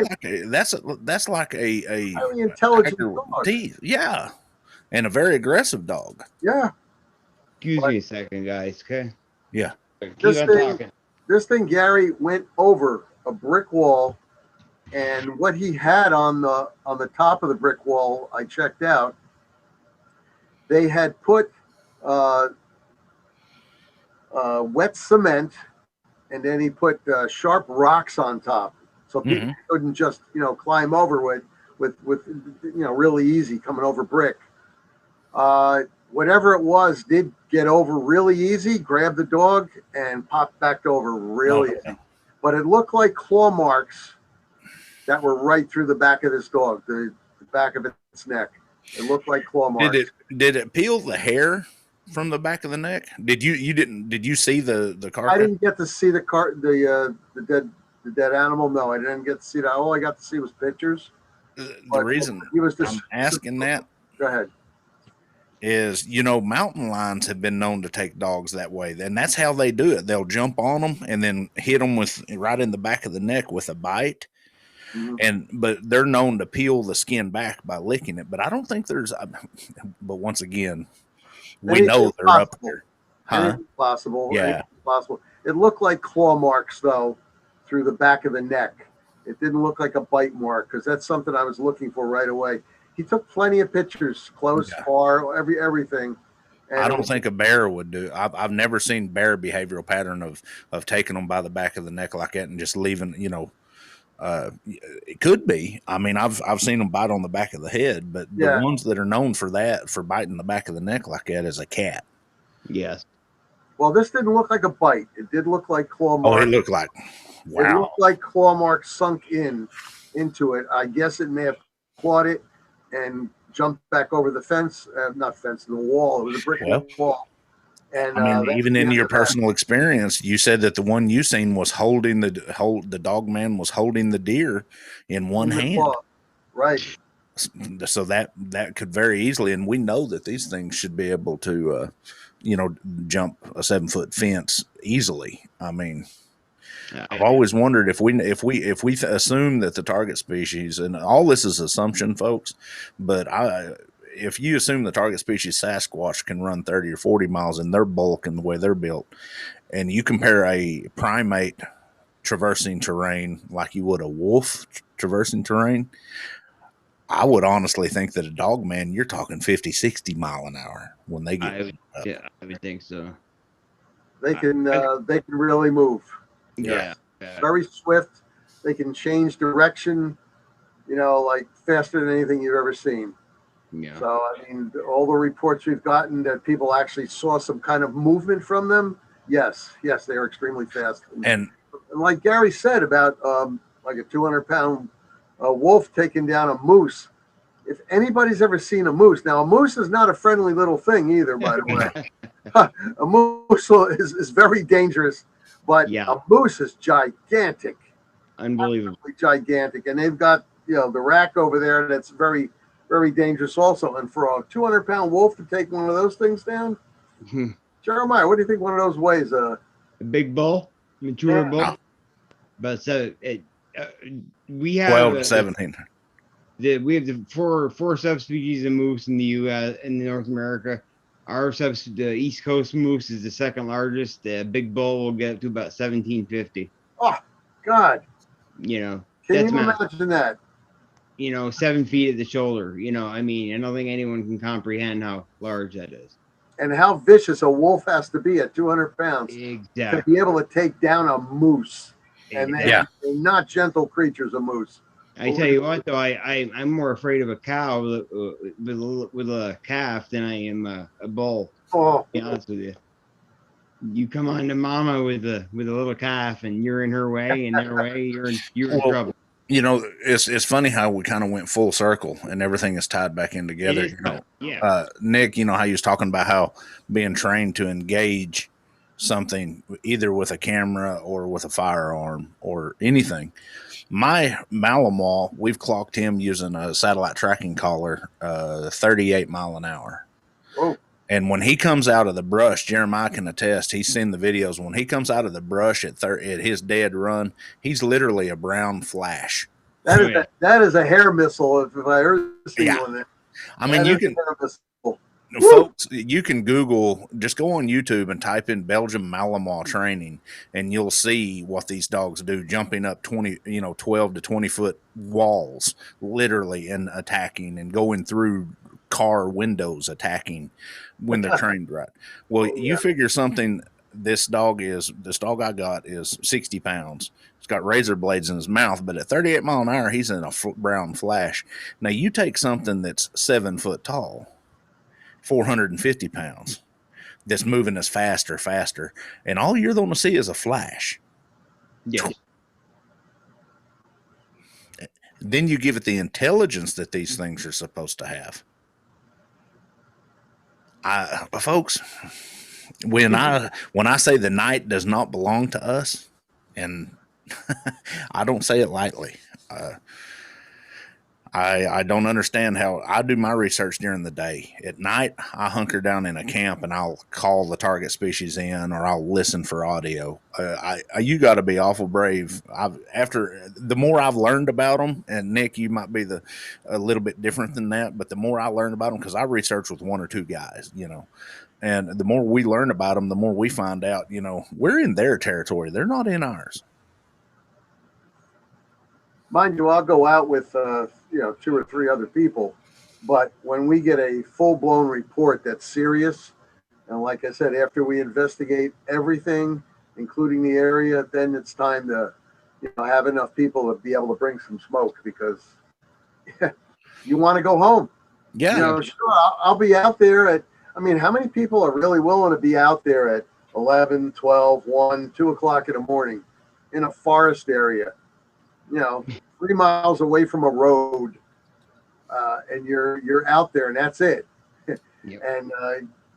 like a highly intelligent dog. Yeah, and a very aggressive dog. Yeah. Excuse me a second, guys. Okay. Yeah. This thing, Gary, went over a brick wall, and what he had on the top of the brick wall, I checked out. They had put wet cement. And then he put sharp rocks on top, so people couldn't just climb over with really easy coming over brick. whatever it was did get over really easy, grabbed the dog, and popped back over really easy. But it looked like claw marks that were right through the back of this dog, the back of its neck. It looked like claw marks. Did it peel the hair from the back of the neck? Did you see the carcass? I didn't get to see the dead animal. No, I didn't get to see that. All I got to see was pictures. The reason I'm asking that, go ahead, is mountain lions have been known to take dogs that way, and that's how they do it. They'll jump on them and then hit them with right in the back of the neck with a bite. Mm-hmm. But they're known to peel the skin back by licking it. But I don't think there's. But once again, we know they're possible. Up there. Huh? Possible. Yeah. Possible. It looked like claw marks though through the back of the neck. It didn't look like a bite mark because that's something I was looking for right away. He took plenty of pictures, close, far, everything. And I don't think a bear would do. I've never seen bear behavioral pattern of taking them by the back of the neck like that and just leaving. It could be. I mean, I've seen them bite on the back of the head, but the ones that are known for biting the back of the neck like that is a cat. Yes. Well, this didn't look like a bite. It did look like claw marks. Oh, it looked like wow. It looked like claw marks sunk into it. I guess it may have clawed it and jumped back over the fence. Not fence, the wall. It was a brick wall. And I mean, even in your personal experience, you said that the one you seen was holding the Dogman was holding the deer in one hand. Claw. Right. So that could very easily, and we know that these things should be able to, jump a 7-foot fence easily. I mean, I've always wondered if we assume that the target species, and all this is assumption, folks, but if you assume the target species Sasquatch can run 30 or 40 miles in their bulk and the way they're built, and you compare a primate traversing terrain like you would a wolf traversing terrain, I would honestly think that a Dogman, you're talking 50, 60 mile an hour when they get I would think so. They can really move. Yeah. Very swift. They can change direction, like faster than anything you've ever seen. Yeah. So, I mean, all the reports we've gotten that people actually saw some kind of movement from them, yes, they are extremely fast. And like Gary said about like a 200-pound wolf taking down a moose, if anybody's ever seen a moose, now a moose is not a friendly little thing either, by the way. A moose is very dangerous, but a moose is gigantic. Unbelievable. Gigantic. And they've got, the rack over there that's very, very dangerous also. And for a 200-pound wolf to take one of those things down, Jeremiah, what do you think one of those weighs? A big bull, mature bull. But so we have 12 to 17. We have the four subspecies of moose in the U.S. in North America. Our the East Coast moose is the second largest. The big bull will get up to about 1750. Oh God! Can you imagine that? 7 feet at the shoulder. I mean, I don't think anyone can comprehend how large that is. And how vicious a wolf has to be at 200 pounds exactly. to be able to take down a moose. And they're not gentle creatures, a moose. I tell you what, though, I'm more afraid of a cow with a calf than I am a bull. Oh, to be honest with you. You come on to mama with a little calf, and you're in her way, and their way, you're in trouble. It's funny how we kind of went full circle, and everything is tied back in together. Nick, how you was talking about how being trained to engage something either with a camera or with a firearm or anything. My Malamar, we've clocked him using a satellite tracking collar, 38 mile an hour. Oh. And when he comes out of the brush, Jeremiah can attest, he's seen the videos. When he comes out of the brush at his dead run, he's literally a brown flash. That is a hair missile if I ever seen one. I mean, folks, you can just go on YouTube and type in Belgian Malamar training, and you'll see what these dogs do, jumping up 12 to 20 foot walls, literally, and attacking and going through car windows, attacking when they're trained right. Well, you figure something. This dog I got is 60 pounds. He's got razor blades in his mouth, but at 38 mile an hour, he's in a brown flash. Now you take something that's 7 foot tall. 450 pounds that's moving us faster, and all you're going to see is a flash. Yes. Then you give it the intelligence that these things are supposed to have. Folks, when I say the night does not belong to us, and I don't say it lightly. I don't understand how I do my research during the day. At night, I hunker down in a camp and I'll call the target species in, or I'll listen for audio. You got to be awful brave. After the more I've learned about them, and Nick, you might be a little bit different than that, but the more I learned about them, because I research with one or two guys, and the more we learn about them, the more we find out, we're in their territory. They're not in ours. Mind you, I'll go out with, 2 or 3 other people. But when we get a full-blown report that's serious, and like I said, after we investigate everything, including the area, then it's time to, have enough people to be able to bring some smoke, because you want to go home. Yeah. Sure, I'll be out there how many people are really willing to be out there at 11, 12, 1, 2 o'clock in the morning in a forest area? 3 miles away from a road, and you're out there, and that's it. Yep. And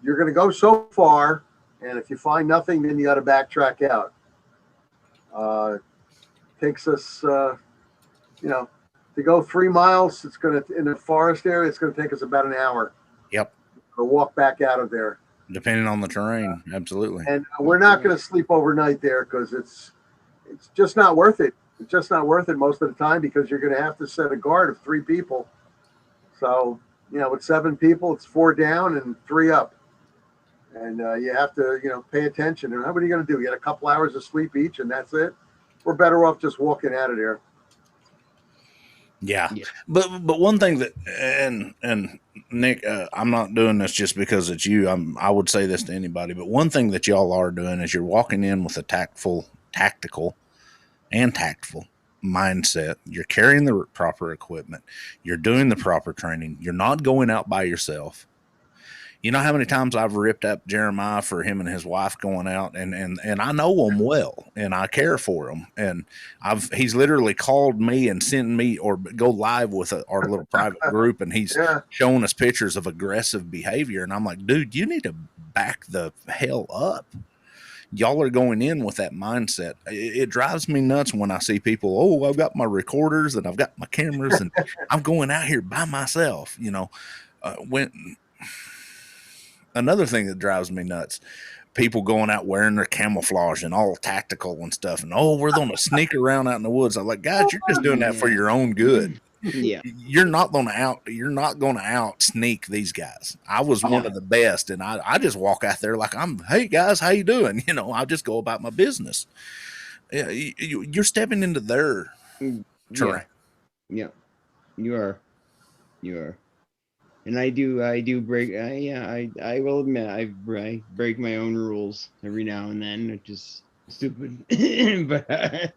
you're going to go so far, and if you find nothing, then you got to backtrack out. Takes us, to go 3 miles. It's going to, in the forest area, it's going to take us about an hour. Yep. To walk back out of there, depending on the terrain. Absolutely. And we're not going to sleep overnight there, because it's just not worth it. It's just not worth it most of the time, because you're going to have to set a guard of 3 people. So, with 7 people, it's 4 down and 3 up. And you have to, pay attention. And what are you going to do? You get a couple hours of sleep each, and that's it? We're better off just walking out of there. Yeah. But one thing that, and Nick, I'm not doing this just because it's you. I would say this to anybody, but one thing that y'all are doing is you're walking in with a tactical mindset. You're carrying the proper equipment. You're doing the proper training. You're not going out by yourself. You know how many times I've ripped up Jeremiah for him and his wife going out, and I know him well, and I care for him. And he's literally called me and sent me or go live with our little private group, and he's showing us pictures of aggressive behavior. And I'm like, dude, you need to back the hell up. Y'all are going in with that mindset. It drives me nuts when I see people, I've got my recorders and I've got my cameras and I'm going out here by myself. Another thing that drives me nuts, people going out wearing their camouflage and all tactical and stuff. And, we're going to sneak around out in the woods. I'm like, guys, you're just doing that for your own good. Yeah. You're not going to out sneak these guys. I was one of the best, and I just walk out there like hey guys, how you doing? I just go about my business. Yeah, you're stepping into their terrain. Yeah, you are. And I do break. I will admit I break my own rules every now and then, which is stupid. But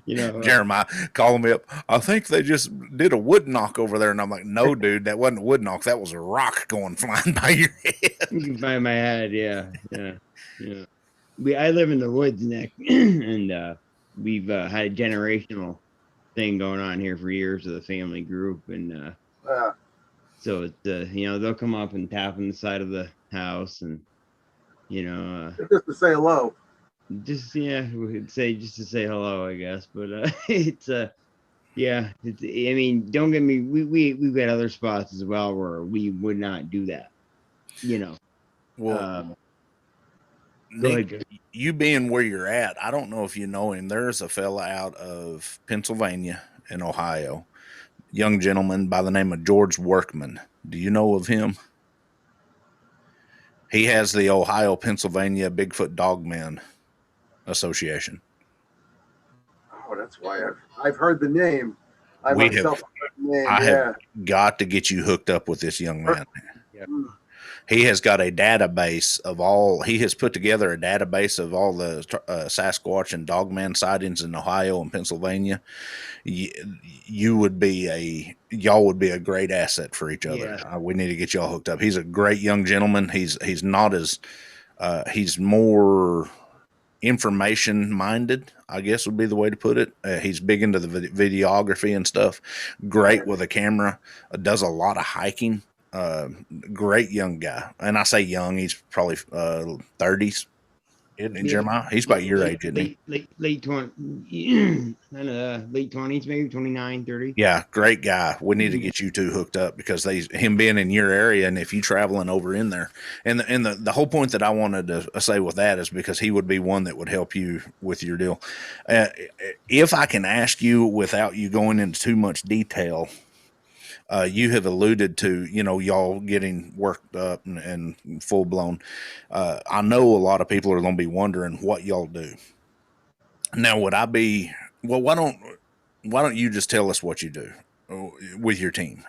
Jeremiah calling me up, I think they just did a wood knock over there, and I'm like, no dude, that wasn't a wood knock, that was a rock going flying by your head. By my head. Yeah. I live in the woods, Nick, and we've had a generational thing going on here for years with a family group, and so it's they'll come up and tap on the side of the house, and just to say hello. Just to say hello, I guess. But it's don't get me. We've got other spots as well where we would not do that. Well, Nick, you being where you're at, I don't know if you know him. There's a fella out of Pennsylvania and Ohio, young gentleman by the name of George Workman. Do you know of him? He has the Ohio Pennsylvania Bigfoot Dogman Association. Oh, that's why I've heard the name. I have got to get you hooked up with this young man. Yeah. He has got a database of all. He has put together a database of all the Sasquatch and Dogman sightings in Ohio and Pennsylvania. Y'all would be a great asset for each other. Yeah. We need to get y'all hooked up. He's a great young gentleman. He's not as he's more information minded, I guess would be the way to put it. He's big into the videography and stuff. Great with a camera. Does a lot of hiking. Great young guy. And I say young, he's probably 30s. Isn't he, Jeremiah? He's about your age, isn't he? Late 20s, late 20s, maybe 29, 30. Yeah, great guy. We need to get you two hooked up because him being in your area, and if you traveling over in there, and the whole point that I wanted to say with that is because he would be one that would help you with your deal. If I can ask you without you going into too much detail, you have alluded to, y'all getting worked up and full blown. I know a lot of people are going to be wondering what y'all do. Now, why don't you just tell us what you do with your team?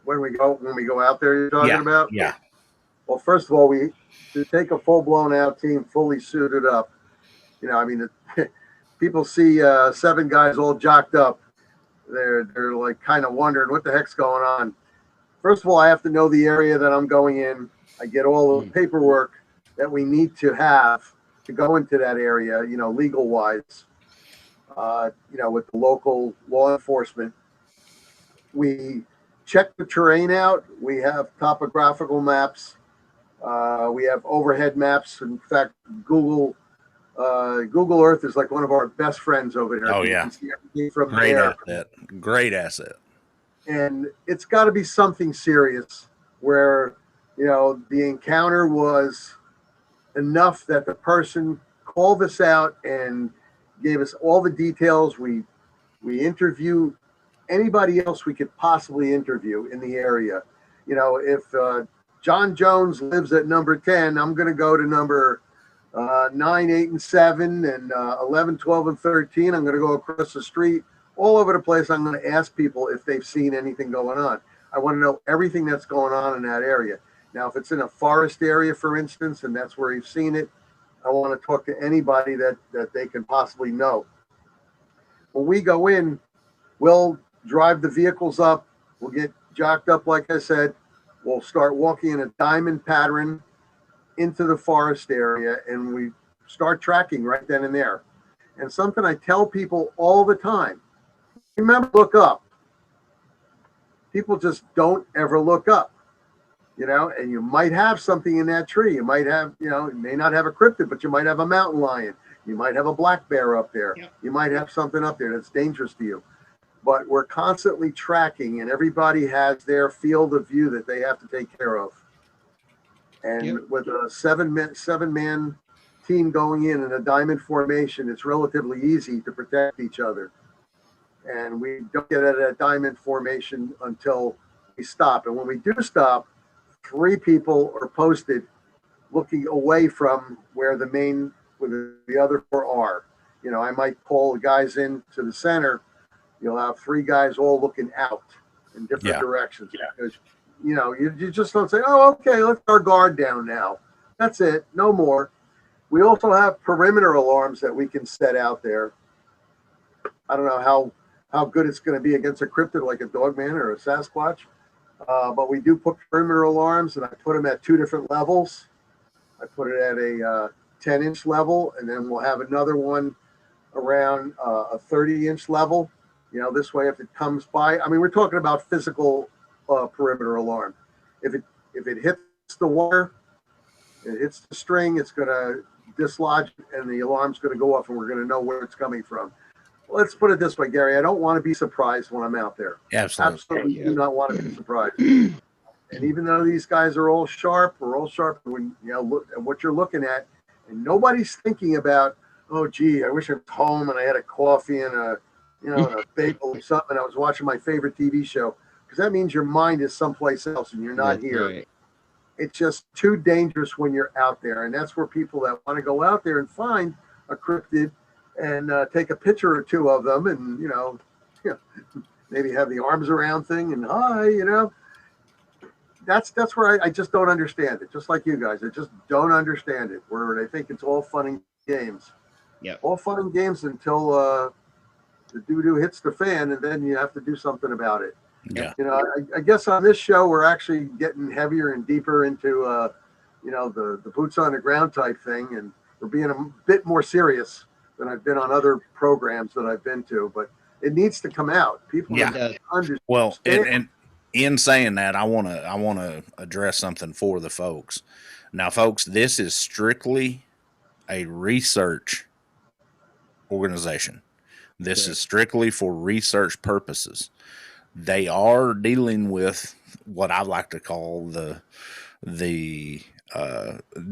When we go out there, you're talking about? Yeah. Well, first of all, we take a full blown out team, fully suited up. People see 7 guys all jocked up. They're like kind of wondering what the heck's going on. First of all, I have to know the area that I'm going in. I get all the paperwork that we need to have to go into that area, legal wise, with the local law enforcement. We check the terrain out. We have topographical maps. We have overhead maps. In fact, Google Earth is like one of our best friends over here. Oh, yeah. Great asset. And it's got to be something serious where, the encounter was enough that the person called us out and gave us all the details. We interview anybody else we could possibly interview in the area. If John Jones lives at number 10, I'm going to go to number 9, 8, and 7, and 11, 12, and 13. I'm going to go across the street, all over the place. I'm going to ask people if they've seen anything going on. I want to know everything that's going on in that area. Now, if it's in a forest area, for instance, and that's where you've seen it, I want to talk to anybody that they can possibly know. When we go in, we'll drive the vehicles up. We'll get jocked up, like I said. We'll start walking in a diamond pattern into the forest area, and we start tracking right then and there. And something I tell people all the time, remember, look up. People just don't ever look up, and you might have something in that tree. You might have, you may not have a cryptid, but you might have a mountain lion. You might have a black bear up there. Yep. You might have something up there that's dangerous to you. But we're constantly tracking, and everybody has their field of view that they have to take care of. And with a seven-man team going in a diamond formation, it's relatively easy to protect each other. And we don't get at a diamond formation until we stop. And when we do stop, 3 people are posted looking away from where the other 4 are. I might call the guys in to the center. You'll have 3 guys all looking out in different directions. Because, you just don't say, oh, okay, let's our guard down now. That's it. No more. We also have perimeter alarms that we can set out there. I don't know how good it's going to be against a cryptid like a Dogman or a Sasquatch. But we do put perimeter alarms, and I put them at 2 different levels. I put it at a 10-inch level, and then we'll have another one around a 30-inch level. This way, if it comes by, we're talking about physical perimeter alarm. If it hits the wire, it hits the string, it's going to dislodge, and the alarm's going to go off, and we're going to know where it's coming from. Let's put it this way, Gary. I don't want to be surprised when I'm out there. Absolutely do not want to be surprised. And even though these guys are all sharp, when look at what you're looking at, and nobody's thinking about, oh, gee, I wish I was home and I had a coffee and a bagel or something. I was watching my favorite TV show, because that means your mind is someplace else and you're not here. Right. It's just too dangerous when you're out there, and that's where people that want to go out there and find a cryptid and take a picture or 2 of them, and maybe have the arms around thing and hi, that's where I just don't understand it. Just like you guys, I just don't understand it. Where they think it's all fun and games. Yeah. All fun and games until the doo-doo hits the fan, and then you have to do something about it. Yeah. You know, I guess on this show we're actually getting heavier and deeper into you know, the boots on the ground type thing, and we're being a bit more serious than I've been on other programs that I've been to. But it needs to come out. People understand. Well, and in saying that, I want to address something for the folks. Now, folks, this is strictly a research organization. This is strictly for research purposes. They are dealing with what I like to call the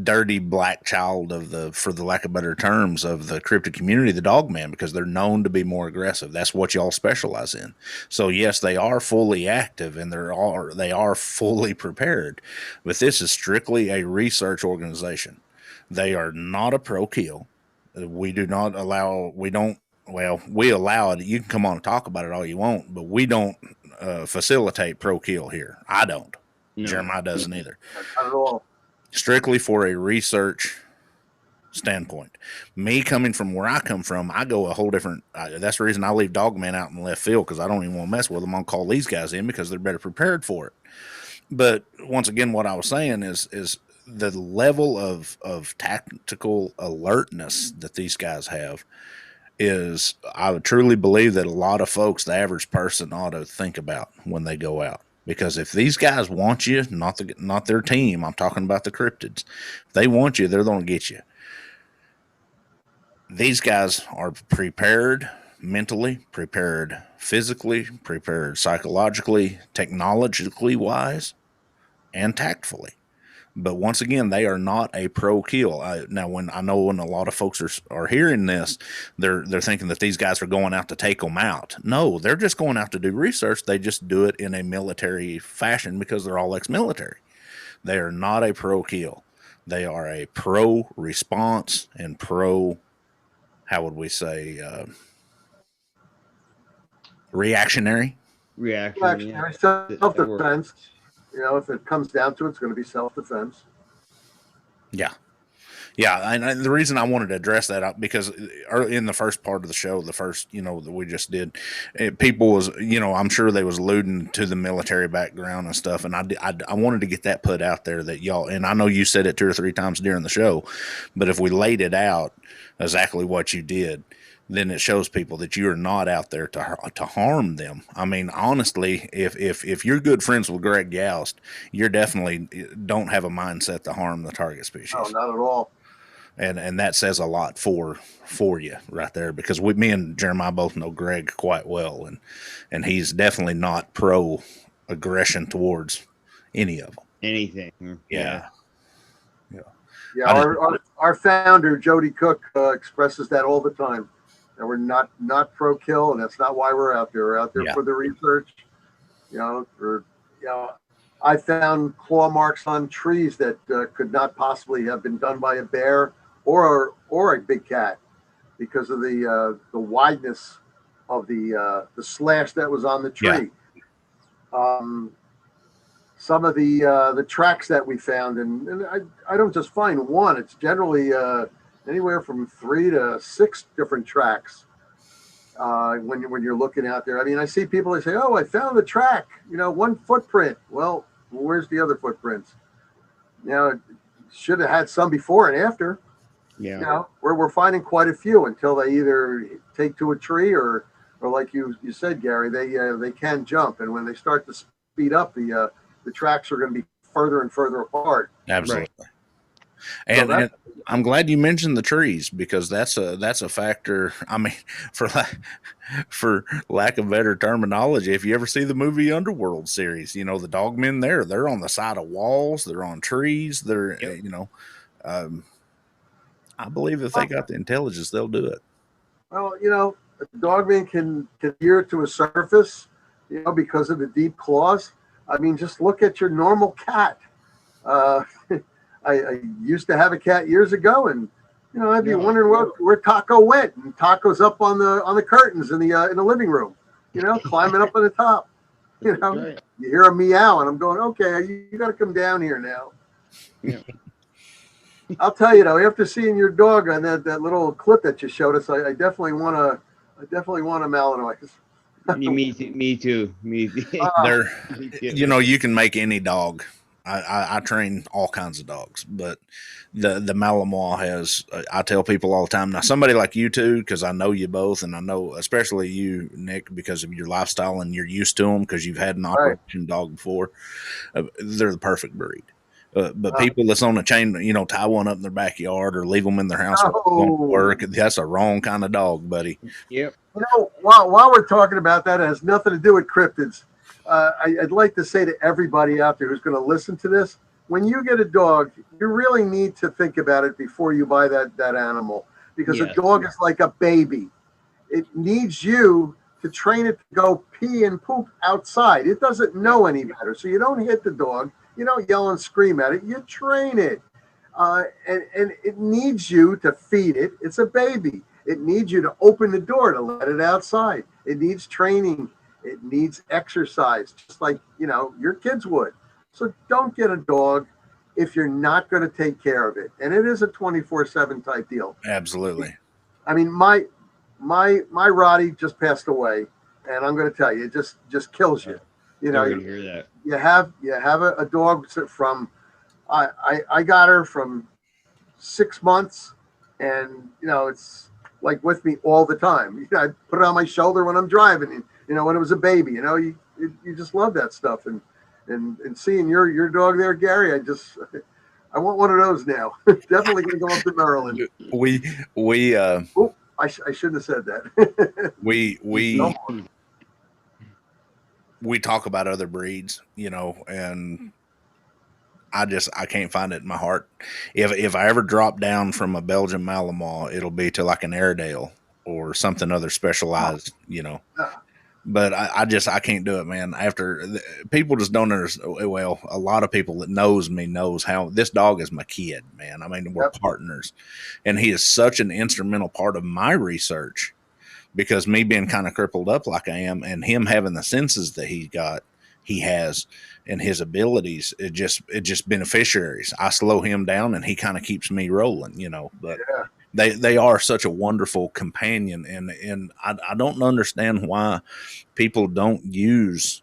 dirty black child of the, for the lack of better terms, of the cryptid community, the Dogman, because they're known to be more aggressive. That's what y'all specialize in. So yes, they are fully active and they are fully prepared, but this is strictly a research organization. They are not a pro kill. We do not allow, we allow it. You can come on and talk about it all you want, but we don't facilitate pro kill here. I don't. No. Jeremiah doesn't either. Not at all. Strictly for a research standpoint. Me coming from where I come from, I go a whole different. That's the reason I leave Dogman out in left field, because I don't even want to mess with them. I'll call these guys in because they're better prepared for it. But once again, what I was saying is the level of tactical alertness that these guys have is, I would truly believe that a lot of folks, the average person, ought to think about when they go out. Because if these guys want you, not their team, I'm talking about the cryptids. If they want you, they're going to get you. These guys are prepared mentally, prepared physically, prepared psychologically, technologically wise, and tactfully. But once again, they are not a pro kill. Now, when a lot of folks are hearing this, they're thinking that these guys are going out to take them out. No, they're just going out to do research. They just do it in a military fashion because they're all ex-military. They are not a pro kill. They are a pro response and pro, how would we say, reactionary. Reactionary, self-defense. You know, if it comes down to it, it's going to be self-defense. Yeah. Yeah. And the reason I wanted to address that, because in the first part of the show, the first, that we just did, people was, I'm sure they was alluding to the military background and stuff. And I wanted to get that put out there that y'all, and I know you said it 2 or 3 times during the show, but if we laid it out exactly what you did, then it shows people that you're not out there to harm them. I mean, honestly, if you're good friends with Greg Youst, you're definitely don't have a mindset to harm the target species. No, not at all. And that says a lot for you right there, because me and Jeremiah both know Greg quite well, and he's definitely not pro aggression towards any of them. Anything. Yeah. Our founder Jody Cook expresses that all the time. And we're not pro kill, and that's not why we're out there. We're out there for the research. I found claw marks on trees that could not possibly have been done by a bear or a big cat, because of the wideness of the slash that was on the tree. Yeah. Some of the tracks that we found, and I don't just find one. It's generally anywhere from 3 to 6 different tracks when you're looking out there. I mean, I see people, they say, "Oh, I found the track, 1 footprint." Well, where's the other footprints? Should have had some before and after. Yeah. We're finding quite a few until they either take to a tree or like you said, Gary, they can jump, and when they start to speed up, the tracks are going to be further and further apart. Absolutely. Right. And I'm glad you mentioned the trees, because that's a factor. I mean, for lack of better terminology, if you ever see the movie Underworld series, the dogmen they're on the side of walls, they're on trees, they're I believe if they got the intelligence, they'll do it. Well, a dogman can adhere to a surface, because of the deep claws. I mean, just look at your normal cat. I used to have a cat years ago, and I'd be wondering where Taco went. And Taco's up on the curtains in the living room, climbing up on the top. You know, Right. you hear a meow, and I'm going, okay, you got to come down here now. Yeah. I'll tell you though, after seeing your dog on that little clip that you showed us, I definitely want a Malinois. Me too. They're, Me too. you know, you can make any dog. I train all kinds of dogs, but the Malinois has, I tell people all the time. Now, somebody like you two, because I know you both, and I know especially you, Nick, because of your lifestyle and you're used to them because you've had an operation dog before. They're the perfect breed. But people that's on a chain, you know, tie one up in their backyard or leave them in their house going to work, that's a wrong kind of dog, buddy. Yep. You know, while we're talking about that, it has nothing to do with cryptids. I'd like to say to everybody out there who's going to listen to this, when you get a dog, you really need to think about it before you buy that animal, because a dog is like a baby. It needs you to train it to go pee and poop outside. It doesn't know any better. So you don't hit the dog. You don't yell and scream at it. You train it. And it needs you to feed it. It's a baby. It needs you to open the door to let it outside. It needs training. It needs exercise, just like, you know, your kids would. So don't get a dog if you're not going to take care of it. And it is a 24/7 type deal. Absolutely. I mean, my Roddy just passed away, and I'm going to tell you, it just kills you. You know, hear that. You have a dog from, I got her from 6 months, and you know, it's like with me all the time. You know, I put it on my shoulder when I'm driving, and you know, when it was a baby. You know, you just love that stuff, and seeing your dog there, Gary, I want one of those now. Definitely gonna go up to Maryland. I shouldn't have said that. We talk about other breeds, you know, and I can't find it in my heart. If I ever drop down from a Belgian Malinois, it'll be to like an Airedale or something other specialized, you know. But I can't do it, man. People just don't understand. Well, a lot of people that knows me knows how this dog is my kid, man. I mean, we're partners, and he is such an instrumental part of my research, because me being kind of crippled up like I am, and him having the senses that he has, and his abilities, it just beneficiaries. I slow him down, and he kind of keeps me rolling, you know. But they are such a wonderful companion, and I don't understand why people don't use.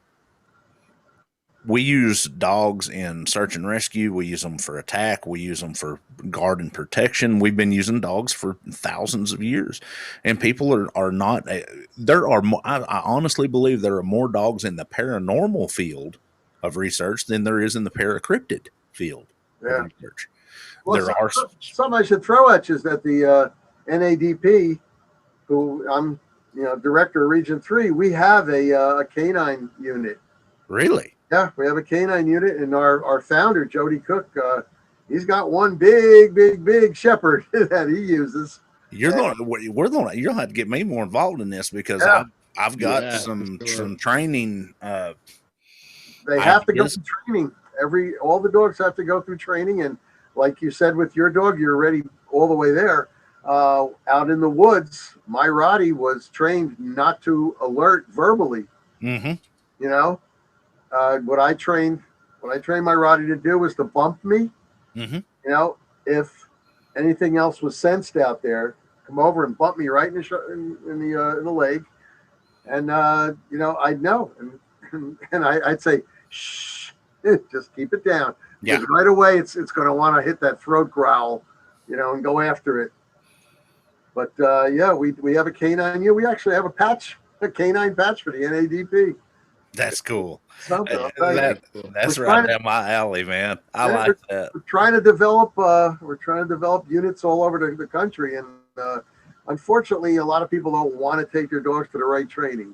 We use dogs in search and rescue. We use them for attack. We use them for guard and protection. We've been using dogs for thousands of years, and people are not. There are. I honestly believe there are more dogs in the paranormal field of research than there is in the paracryptid field of research. Well, there are some I should throw at you is that the NADP, who I'm, you know, director of Region 3, we have a canine unit. Really? Yeah, we have a canine unit, and our founder, Jody Cook, he's got one big shepherd that he uses. You're going to have to get me more involved in this, because I've got some training. They have to go through training. All the dogs have to go through training, and like you said with your dog, you're already all the way there. Out in the woods, my Roddy was trained not to alert verbally. Mm-hmm. You know. What I trained my Roddy to do was to bump me. Mm-hmm. You know, if anything else was sensed out there, come over and bump me right in the leg, and you know, I'd know, and I'd say, shh, just keep it down. Yeah. Because right away, it's going to want to hit that throat growl, you know, and go after it. But we have a canine. We actually have a canine patch for the NADP. That's cool. That's right down my alley, man. I like that. We're trying to develop units all over the country, and unfortunately, a lot of people don't want to take their dogs to the right training.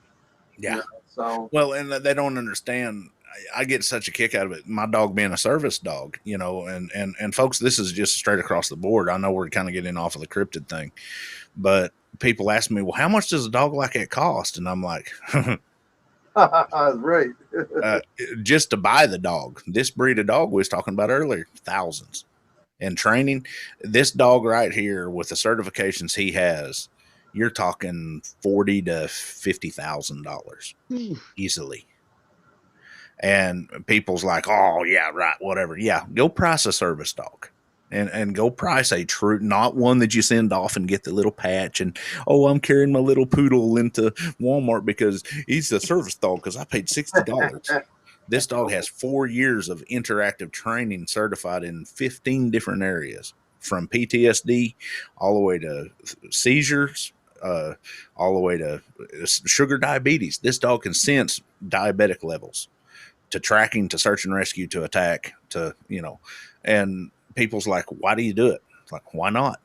Yeah. You know, so well, and they don't understand. I get such a kick out of it. My dog being a service dog, you know, and folks, this is just straight across the board. I know we're kind of getting off of the cryptid thing, but people ask me, well, how much does a dog like that cost? And I'm like, right. Just to buy the dog, this breed of dog we was talking about earlier, thousands. And training, this dog right here with the certifications he has, you're talking $40,000 to $50,000 easily. And people's like, oh yeah, right, whatever. Yeah, go price a service dog. And go price a true, not one that you send off and get the little patch and, oh, I'm carrying my little poodle into Walmart because he's a service dog because I paid $60. This dog has 4 years of interactive training, certified in 15 different areas, from PTSD all the way to seizures, all the way to sugar diabetes. This dog can sense diabetic levels, to tracking, to search and rescue, to attack, to, and people's like, why do you do it? It's like, why not?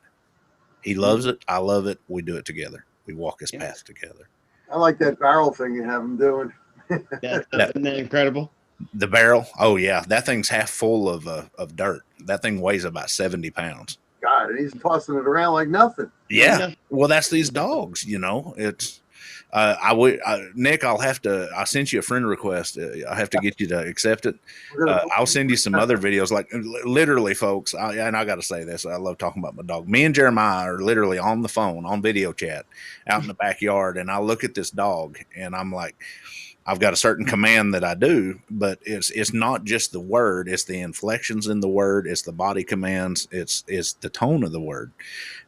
He loves it. I love it. We do it together. We walk his path together. I like that barrel thing you have him doing. Isn't that incredible? The barrel. Oh yeah. That thing's half full of dirt. That thing weighs about 70 pounds. God, and he's tossing it around like nothing. Yeah. Well, that's these dogs, it's, Nick, I sent you a friend request. I have to get you to accept it. I'll send you some other videos, like literally, folks. And I got to say this. I love talking about my dog. Me and Jeremiah are literally on the phone, on video chat out in the backyard. And I look at this dog and I'm like, I've got a certain command that I do, but it's not just the word. It's the inflections in the word. It's the body commands. It's the tone of the word.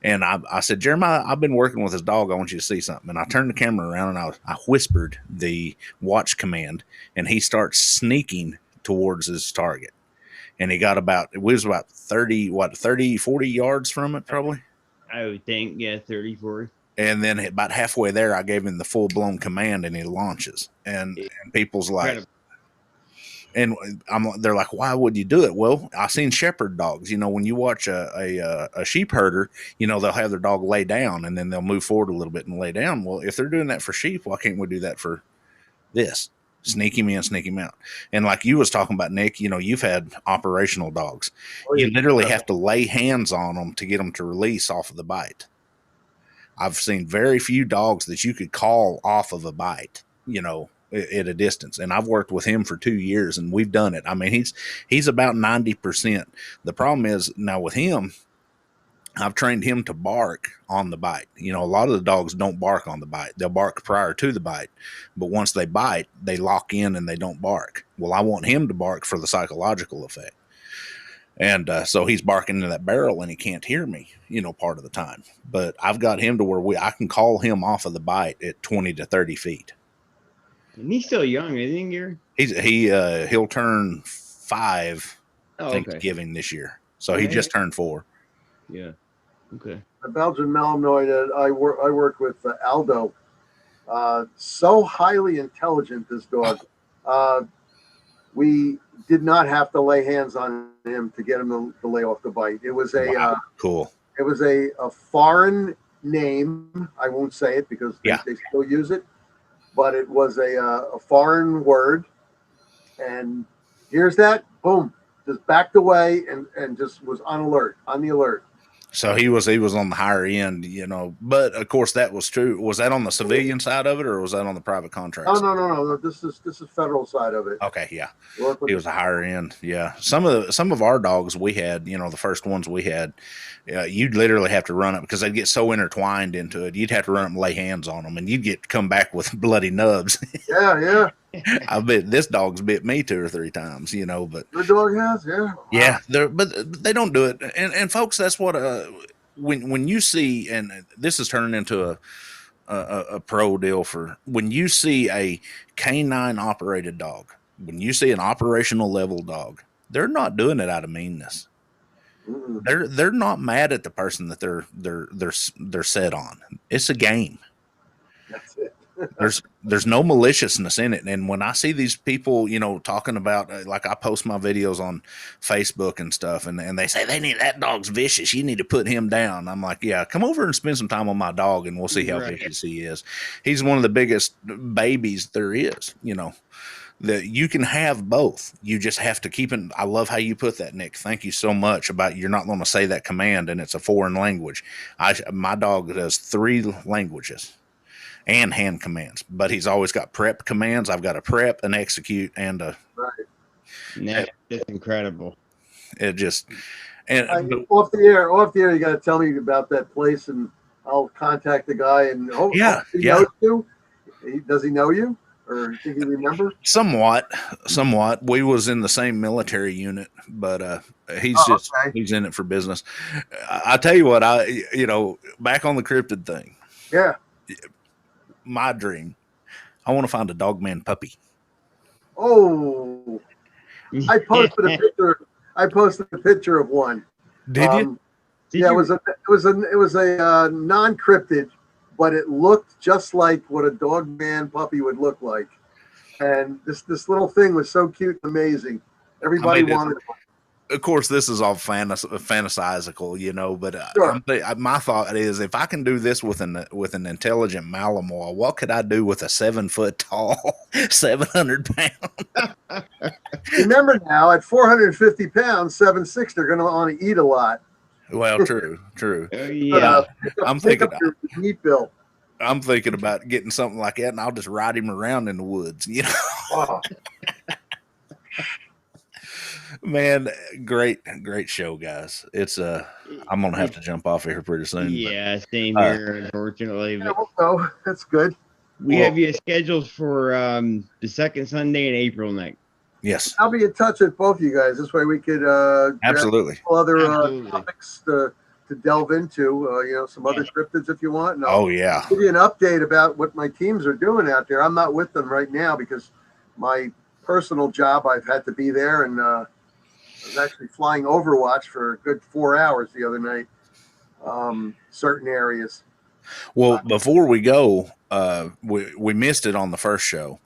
And I said, Jeremiah, I've been working with this dog. I want you to see something. And I turned the camera around and I whispered the watch command, and he starts sneaking towards his target. And he got about 30, 40 yards from it, probably. I would think, 30, 40. And then about halfway there, I gave him the full blown command, and he launches. And people's like, and they're like, why would you do it? Well, I've seen shepherd dogs. When you watch a sheep herder, they'll have their dog lay down and then they'll move forward a little bit and lay down. Well, if they're doing that for sheep, why can't we do that for this? Sneak him in, sneak him out. And like you was talking about, Nick, you've had operational dogs. You literally have to lay hands on them to get them to release off of the bite. I've seen very few dogs that you could call off of a bite, at a distance. And I've worked with him for 2 years and we've done it. I mean, he's about 90%. The problem is now with him, I've trained him to bark on the bite. A lot of the dogs don't bark on the bite. They'll bark prior to the bite, but once they bite, they lock in and they don't bark. Well, I want him to bark for the psychological effect. And so he's barking into that barrel and he can't hear me, part of the time. But I've got him to where I can call him off of the bite at 20 to 30 feet. And he's still young, isn't he, Gary? He'll turn 5 Thanksgiving this year. So he just turned 4. Yeah. Okay. The Belgian Malinois that I worked with, Aldo, so highly intelligent, this dog. We did not have to lay hands on him to get him to lay off the bite. It was cool. It was a foreign name. I won't say it because they still use it, but it was a foreign word. And here's that, boom, just backed away and just was on the alert. So he was on the higher end, but of course that was true. Was that on the civilian side of it or was that on the private contract? Oh, no. This is federal side of it. Okay. Yeah. He was a higher end. Yeah. Some of our dogs we had, the first ones we had, you'd literally have to run up because they'd get so intertwined into it. You'd have to run up and lay hands on them and you'd come back with bloody nubs. Yeah. I bet this dog's bit me 2 or 3 times, but your dog has, yeah. Yeah, but they don't do it. And folks, that's what when you see, and this is turning into a pro deal for when you see a canine operated dog, when you see an operational level dog, they're not doing it out of meanness. Mm-mm. They're not mad at the person that they're set on. It's a game. That's it. There's no maliciousness in it. And when I see these people, talking about, like I post my videos on Facebook and stuff, and they say that dog's vicious. You need to put him down. I'm like, yeah, come over and spend some time on my dog and we'll see how vicious he is. He's one of the biggest babies there is, that you can have both. You just have to keep it. I love how you put that, Nick. Thank you so much about you're not going to say that command and it's a foreign language. My dog does 3 languages. And hand commands, but he's always got prep commands. I've got a prep, an execute, and a. Right. That's incredible. It just off the air. You got to tell me about that place, and I'll contact the guy. And he knows you. Does he know you? Or you think you remember? Somewhat. We was in the same military unit, but he's in it for business. I tell you what, back on the cryptid thing. Yeah. My dream. I want to find a Dogman puppy. Oh, I posted a picture. I posted a picture of one. Did you? Yeah, it was a non-cryptid, but it looked just like what a Dogman puppy would look like. And this little thing was so cute and amazing. Everybody wanted it. Of course, this is all fantasizable, but sure. My thought is, if I can do this with an intelligent Malamor, what could I do with a 7 foot tall, 700 pound? Remember now, at 450 pounds, 7'6", they're going to want to eat a lot. Well, true. Yeah, I'm thinking meat bill. I'm thinking about getting something like that, and I'll just ride him around in the woods. Oh. Man, great show, guys. It's I'm gonna have to jump off here pretty soon. Yeah, same here, unfortunately. Yeah, well, that's good. We have you scheduled for the second Sunday in April, Nick. Yes, I'll be in touch with both of you guys. This way we could absolutely other topics to delve into. Some other cryptids if you want. And I'll give you an update about what my teams are doing out there. I'm not with them right now because my personal job, I've had to be there, and I was actually flying Overwatch for a good 4 hours the other night. Certain areas. Well, before we go, we missed it on the first show.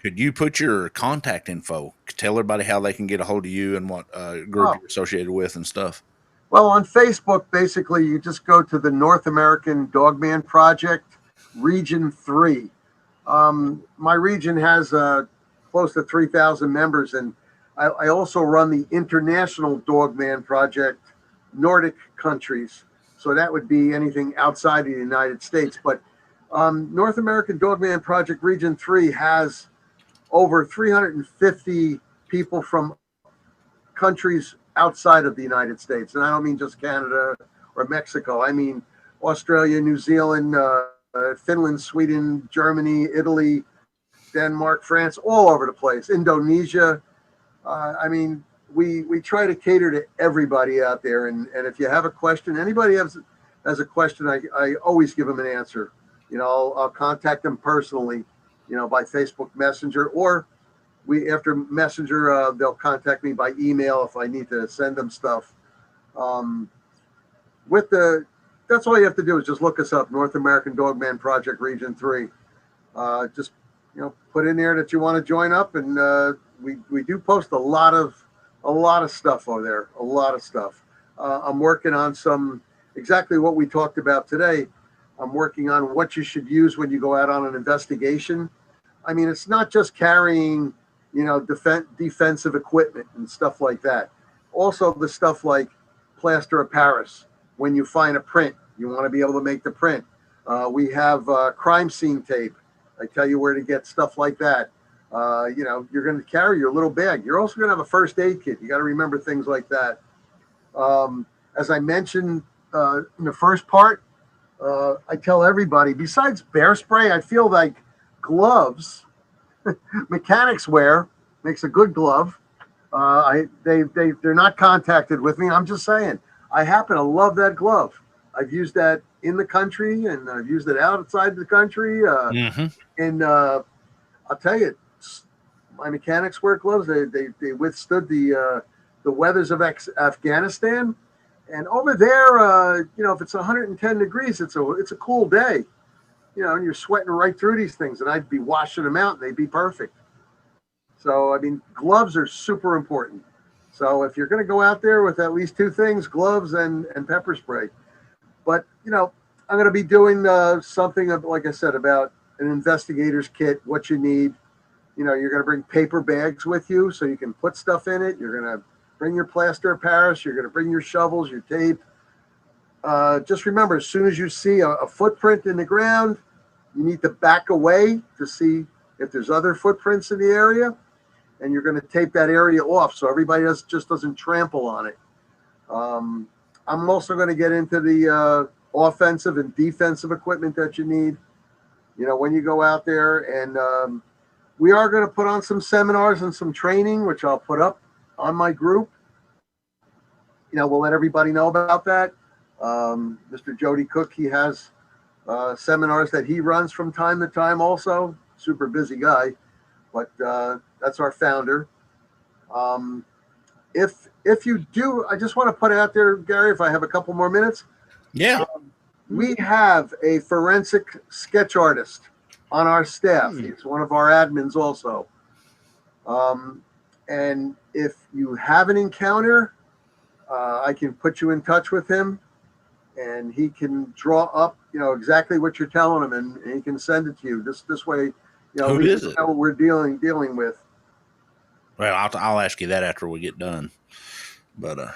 Could you put your contact info? Tell everybody how they can get a hold of you and what group you're associated with and stuff. Well, on Facebook, basically, you just go to the North American Dogman Project, Region 3. My region has close to 3,000 members, and I also run the International Dogman Project, Nordic countries. So that would be anything outside of the United States. But North American Dogman Project Region 3 has over 350 people from countries outside of the United States. And I don't mean just Canada or Mexico. I mean Australia, New Zealand, Finland, Sweden, Germany, Italy, Denmark, France, all over the place. Indonesia. We try to cater to everybody out there. And if you have a question, anybody has a question, I always give them an answer. I'll contact them personally, by Facebook Messenger, or after Messenger, they'll contact me by email if I need to send them stuff. That's all you have to do is just look us up, North American Dogman Project Region 3. Just put in there that you want to join up, and we do post a lot of stuff over there, a lot of stuff. I'm working on exactly what we talked about today. I'm working on what you should use when you go out on an investigation. I mean, it's not just carrying, defensive equipment and stuff like that. Also, the stuff like plaster of Paris. When you find a print, you want to be able to make the print. We have crime scene tape. I tell you where to get stuff like that. You're going to carry your little bag. You're also going to have a first aid kit. You got to remember things like that. As I mentioned in the first part, I tell everybody, besides bear spray, I feel like gloves, mechanics wear makes a good glove. They're not contacted with me. I'm just saying, I happen to love that glove. I've used that in the country, and I've used it outside the country. And I'll tell you, my mechanics wear gloves. They withstood the weathers of Afghanistan. And over there, if it's 110 degrees, it's a cool day, and you're sweating right through these things, and I'd be washing them out and they'd be perfect. So, gloves are super important. So if you're going to go out there with at least two things, gloves and pepper spray. But, I'm going to be doing something, like I said, about an investigator's kit, what you need. You're going to bring paper bags with you so you can put stuff in it. You're going to bring your plaster of Paris. You're going to bring your shovels, your tape. Just remember, as soon as you see a footprint in the ground, you need to back away to see if there's other footprints in the area. And you're going to tape that area off so everybody just doesn't trample on it. I'm also going to get into the offensive and defensive equipment that you need, when you go out there. And we are going to put on some seminars and some training, which I'll put up on my group. We'll let everybody know about that. Mr. Jody Cook, he has seminars that he runs from time to time also. Super busy guy, but that's our founder. If you do, I just want to put it out there, Gary, if I have a couple more minutes. Yeah. We have a forensic sketch artist on our staff. He's one of our admins also. And if you have an encounter, I can put you in touch with him, and he can draw up, exactly what you're telling him, and he can send it to you. This way, Who we is know it? what we're dealing with. Well, I'll ask you that after we get done. But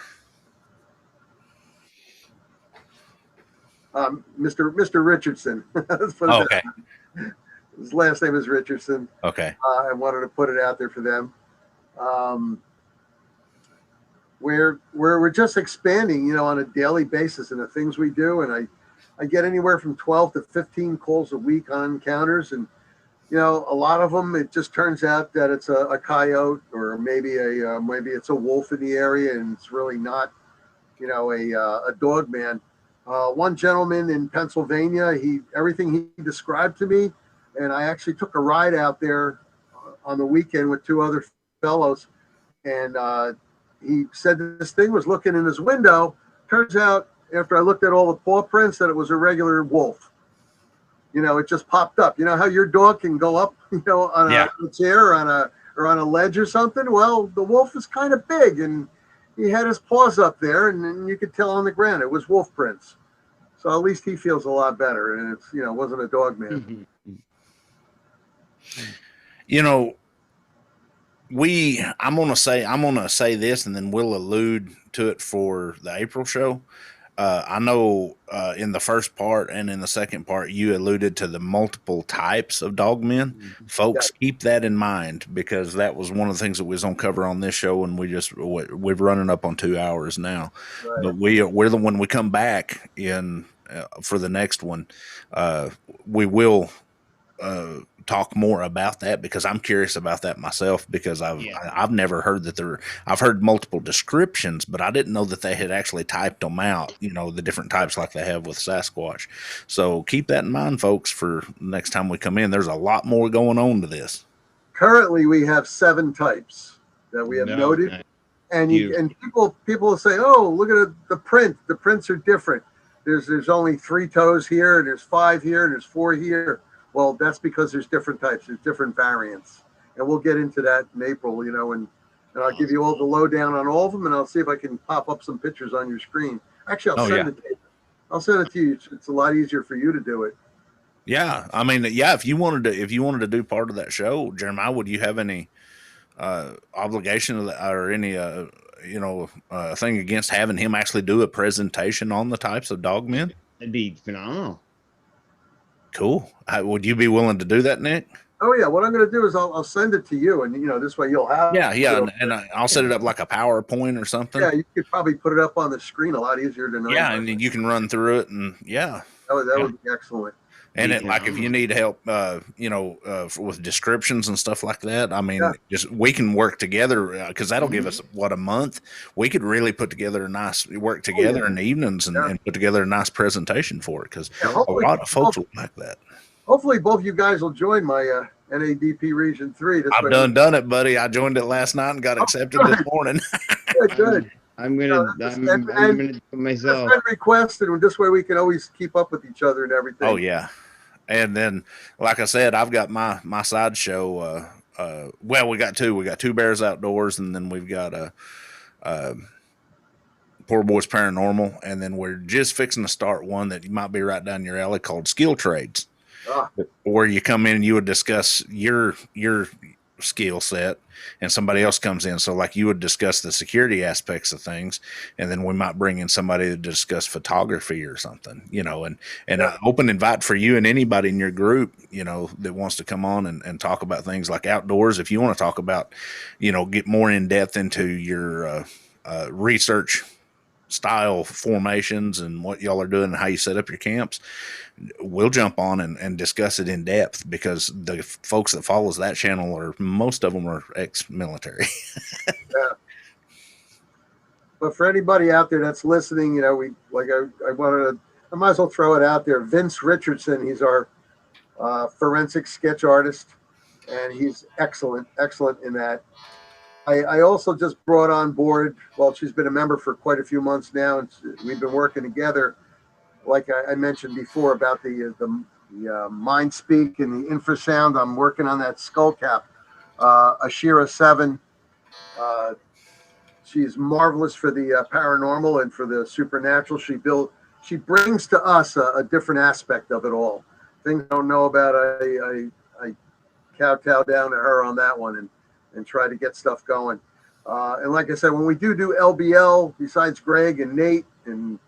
Mr. Richardson. Let's put it okay. that. His last name is Richardson. Okay. I wanted to put it out there for them. We're just expanding, on a daily basis in the things we do, and I get anywhere from 12 to 15 calls a week on encounters, and a lot of them, it just turns out that it's a coyote, or maybe it's a wolf in the area, and it's really not, a dog man. One gentleman in Pennsylvania, everything he described to me, and I actually took a ride out there on the weekend with two other fellows, and he said this thing was looking in his window. Turns out, after I looked at all the paw prints, that it was a regular wolf. It just popped up. You know how your dog can go up, on a chair or on a ledge or something? Well, the wolf is kind of big, and he had his paws up there, and you could tell on the ground it was wolf prints. So at least he feels a lot better, and it's, wasn't a dog man. I'm gonna say this, and then we'll allude to it for the April show. I know in the first part and in the second part, you alluded to the multiple types of dogmen. Folks, keep that in mind, because that was one of the things that we was on cover on this show, and we're running up on 2 hours now. Right. But when we come back in for the next one, we will talk more about that, because I'm curious about that myself, because I've never heard that I've heard multiple descriptions, but I didn't know that they had actually typed them out, the different types like they have with Sasquatch. So keep that in mind, folks, for next time we come in. There's a lot more going on to this. Currently, we have 7 types that we have noted. And people will say, oh, look at the print. The prints are different. There's only 3 toes here, and there's 5 here, and there's 4 here. Well, that's because there's different types, there's different variants. And we'll get into that in April, and I'll give you all the lowdown on all of them, and I'll see if I can pop up some pictures on your screen. Actually, I'll send it to you. I'll send it to you. It's a lot easier for you to do it. Yeah. I mean, if you wanted to do part of that show, Jeremiah, would you have any obligation or any thing against having him actually do a presentation on the types of dogmen? That'd be phenomenal. Cool. Would you be willing to do that, Nick? Oh yeah. What I'm going to do is I'll send it to you, and this way you'll have. Yeah, and I'll set it up like a PowerPoint or something. Yeah, you could probably put it up on the screen a lot easier than. Yeah, and you can run through it, and that would be excellent. And if you need help, with descriptions and stuff like that, I mean, we can work together, because that'll give us a month. We could really put together in the evenings and put together a nice presentation for it, because a lot of folks will like that. Hopefully, both you guys will join my NADP Region 3. I've done it, buddy. I joined it last night and got accepted this morning. Good. I'm gonna do it myself. Send requests, and this way we can always keep up with each other and everything. Oh yeah. And then, like I said, I've got my sideshow. We got 2. We got 2 Bears Outdoors, and then we've got Poor Boys Paranormal, and then we're just fixing to start one that might be right down your alley called Skill Trades, where you come in and you would discuss your skill set, and somebody else comes in. So like you would discuss the security aspects of things, and then we might bring in somebody to discuss photography or something, and an open invite for you and anybody in your group, that wants to come on and talk about things like outdoors. If you want to talk about, get more in depth into your research style formations and what y'all are doing and how you set up your camps, we'll jump on and discuss it in depth, because the folks that follows that channel most of them are ex-military. Yeah. But for anybody out there that's listening, I might as well throw it out there. Vince Richardson, he's our forensic sketch artist, and he's excellent in that. I also just brought on board, well, she's been a member for quite a few months now, and we've been working together, like I mentioned before, about the Mind Speak and the Infrasound. I'm working on that skull cap. Ashira 7. She's marvelous for the paranormal and for the supernatural. She brings to us a different aspect of it all. Things I don't know about, I kowtow down to her on that one and try to get stuff going. And like I said, when we do LBL, besides Greg and Nate, and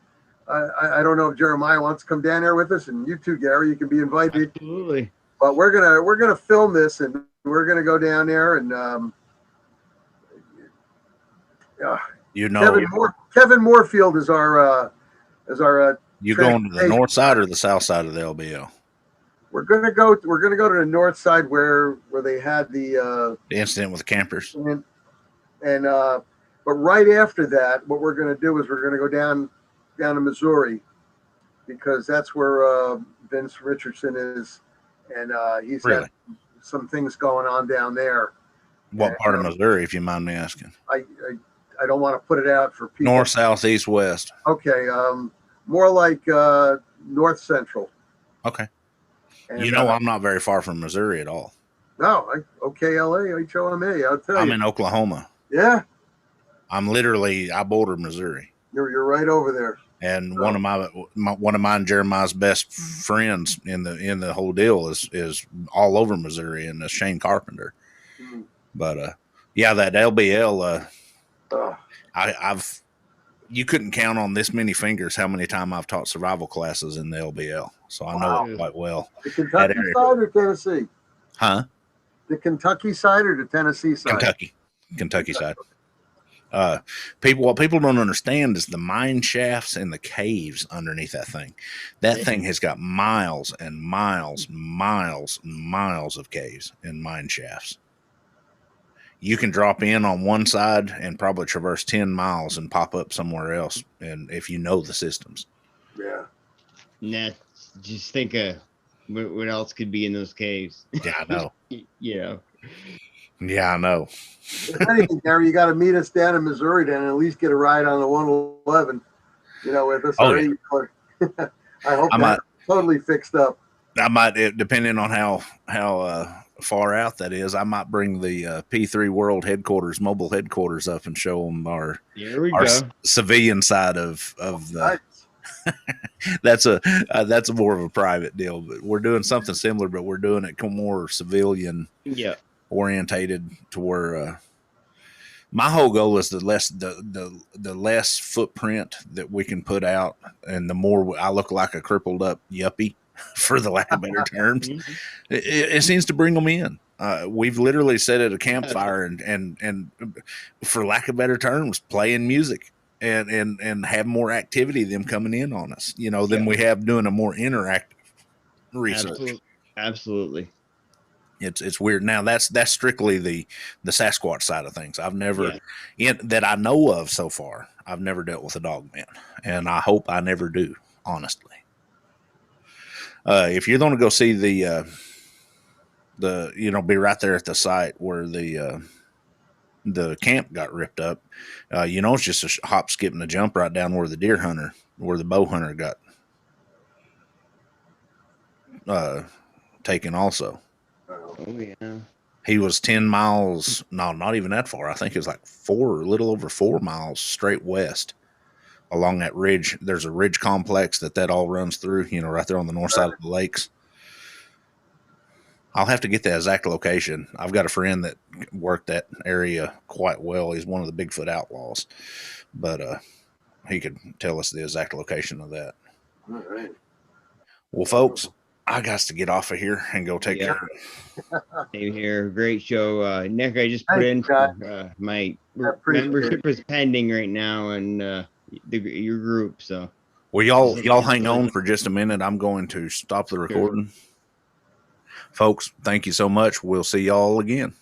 I don't know if Jeremiah wants to come down there with us, and you too, Gary, you can be invited. Absolutely. But we're gonna film this, and we're gonna go down there, and Kevin Moorfield is our you going to the north side or the south side of the LBL? We're gonna go to the north side where they had the incident with the campers. But right after that, what we're gonna do is we're gonna go down to Missouri, because that's where Vince Richardson is, and he's got some things going on down there. What part of Missouri, if you mind me asking? I don't want to put it out for people. North, south, east, west. Okay, more like north central. Okay. And, I'm not very far from Missouri at all. No, OKLA, I'll tell you. I'm in Oklahoma. Yeah. I border Missouri. You're right over there. And one of mine, Jeremiah's best friends in the whole deal is all over Missouri, and Shane Carpenter. Mm-hmm. But that LBL, you couldn't count on this many fingers how many times I've taught survival classes in the LBL, so I know it quite well. The Kentucky side or Tennessee? Huh? The Kentucky side or the Tennessee side? Kentucky side. What people don't understand is the mine shafts and the caves underneath that thing. That thing has got miles and miles of caves and mine shafts. You can drop in on one side and probably traverse 10 miles and pop up somewhere else, and if you know the systems. Yeah. Nah, just think of what else could be in those caves. Yeah, I know. Yeah, I know. If anything, Gary, you got to meet us down in Missouri then, and at least get a ride on the 111. With us. Oh, yeah. I hope that's totally fixed up. I might, depending on how far out that is, I might bring the P3 World headquarters, mobile headquarters, up and show them our civilian side of the. Nice. That's more of a private deal, but we're doing something similar, but we're doing it more civilian orientated to where my whole goal is the less footprint that we can put out, and the more I look like a crippled up yuppie, for the lack of better terms. It seems to bring them in. We've literally sat at a campfire and for lack of better terms, playing music and have more activity them coming in on us, than we have doing a more interactive research. Absolutely. It's weird. Now that's strictly the Sasquatch side of things. I've never, that I know of so far, I've never dealt with a Dogman, and I hope I never do, honestly. If you're going to go see the be right there at the site where the camp got ripped up, it's just a hop, skip, and a jump right down where the bow hunter got taken also. Oh, yeah. He was 10 miles, no, not even that far. I think it was like a little over 4 miles straight west along that ridge. There's a ridge complex that all runs through, right there on the north side of the lakes. I'll have to get the exact location. I've got a friend that worked that area quite well. He's one of the Bigfoot outlaws, but he could tell us the exact location of that. All right. Well, folks, I got to get off of here and go take care of it. Same here. Great show. Nick, I just put in for, my membership is pending right now, and your group. So, well, y'all hang on for just a minute. I'm going to stop the recording. Sure. Folks, thank you so much. We'll see y'all again.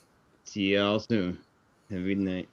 See y'all soon. Have a good night.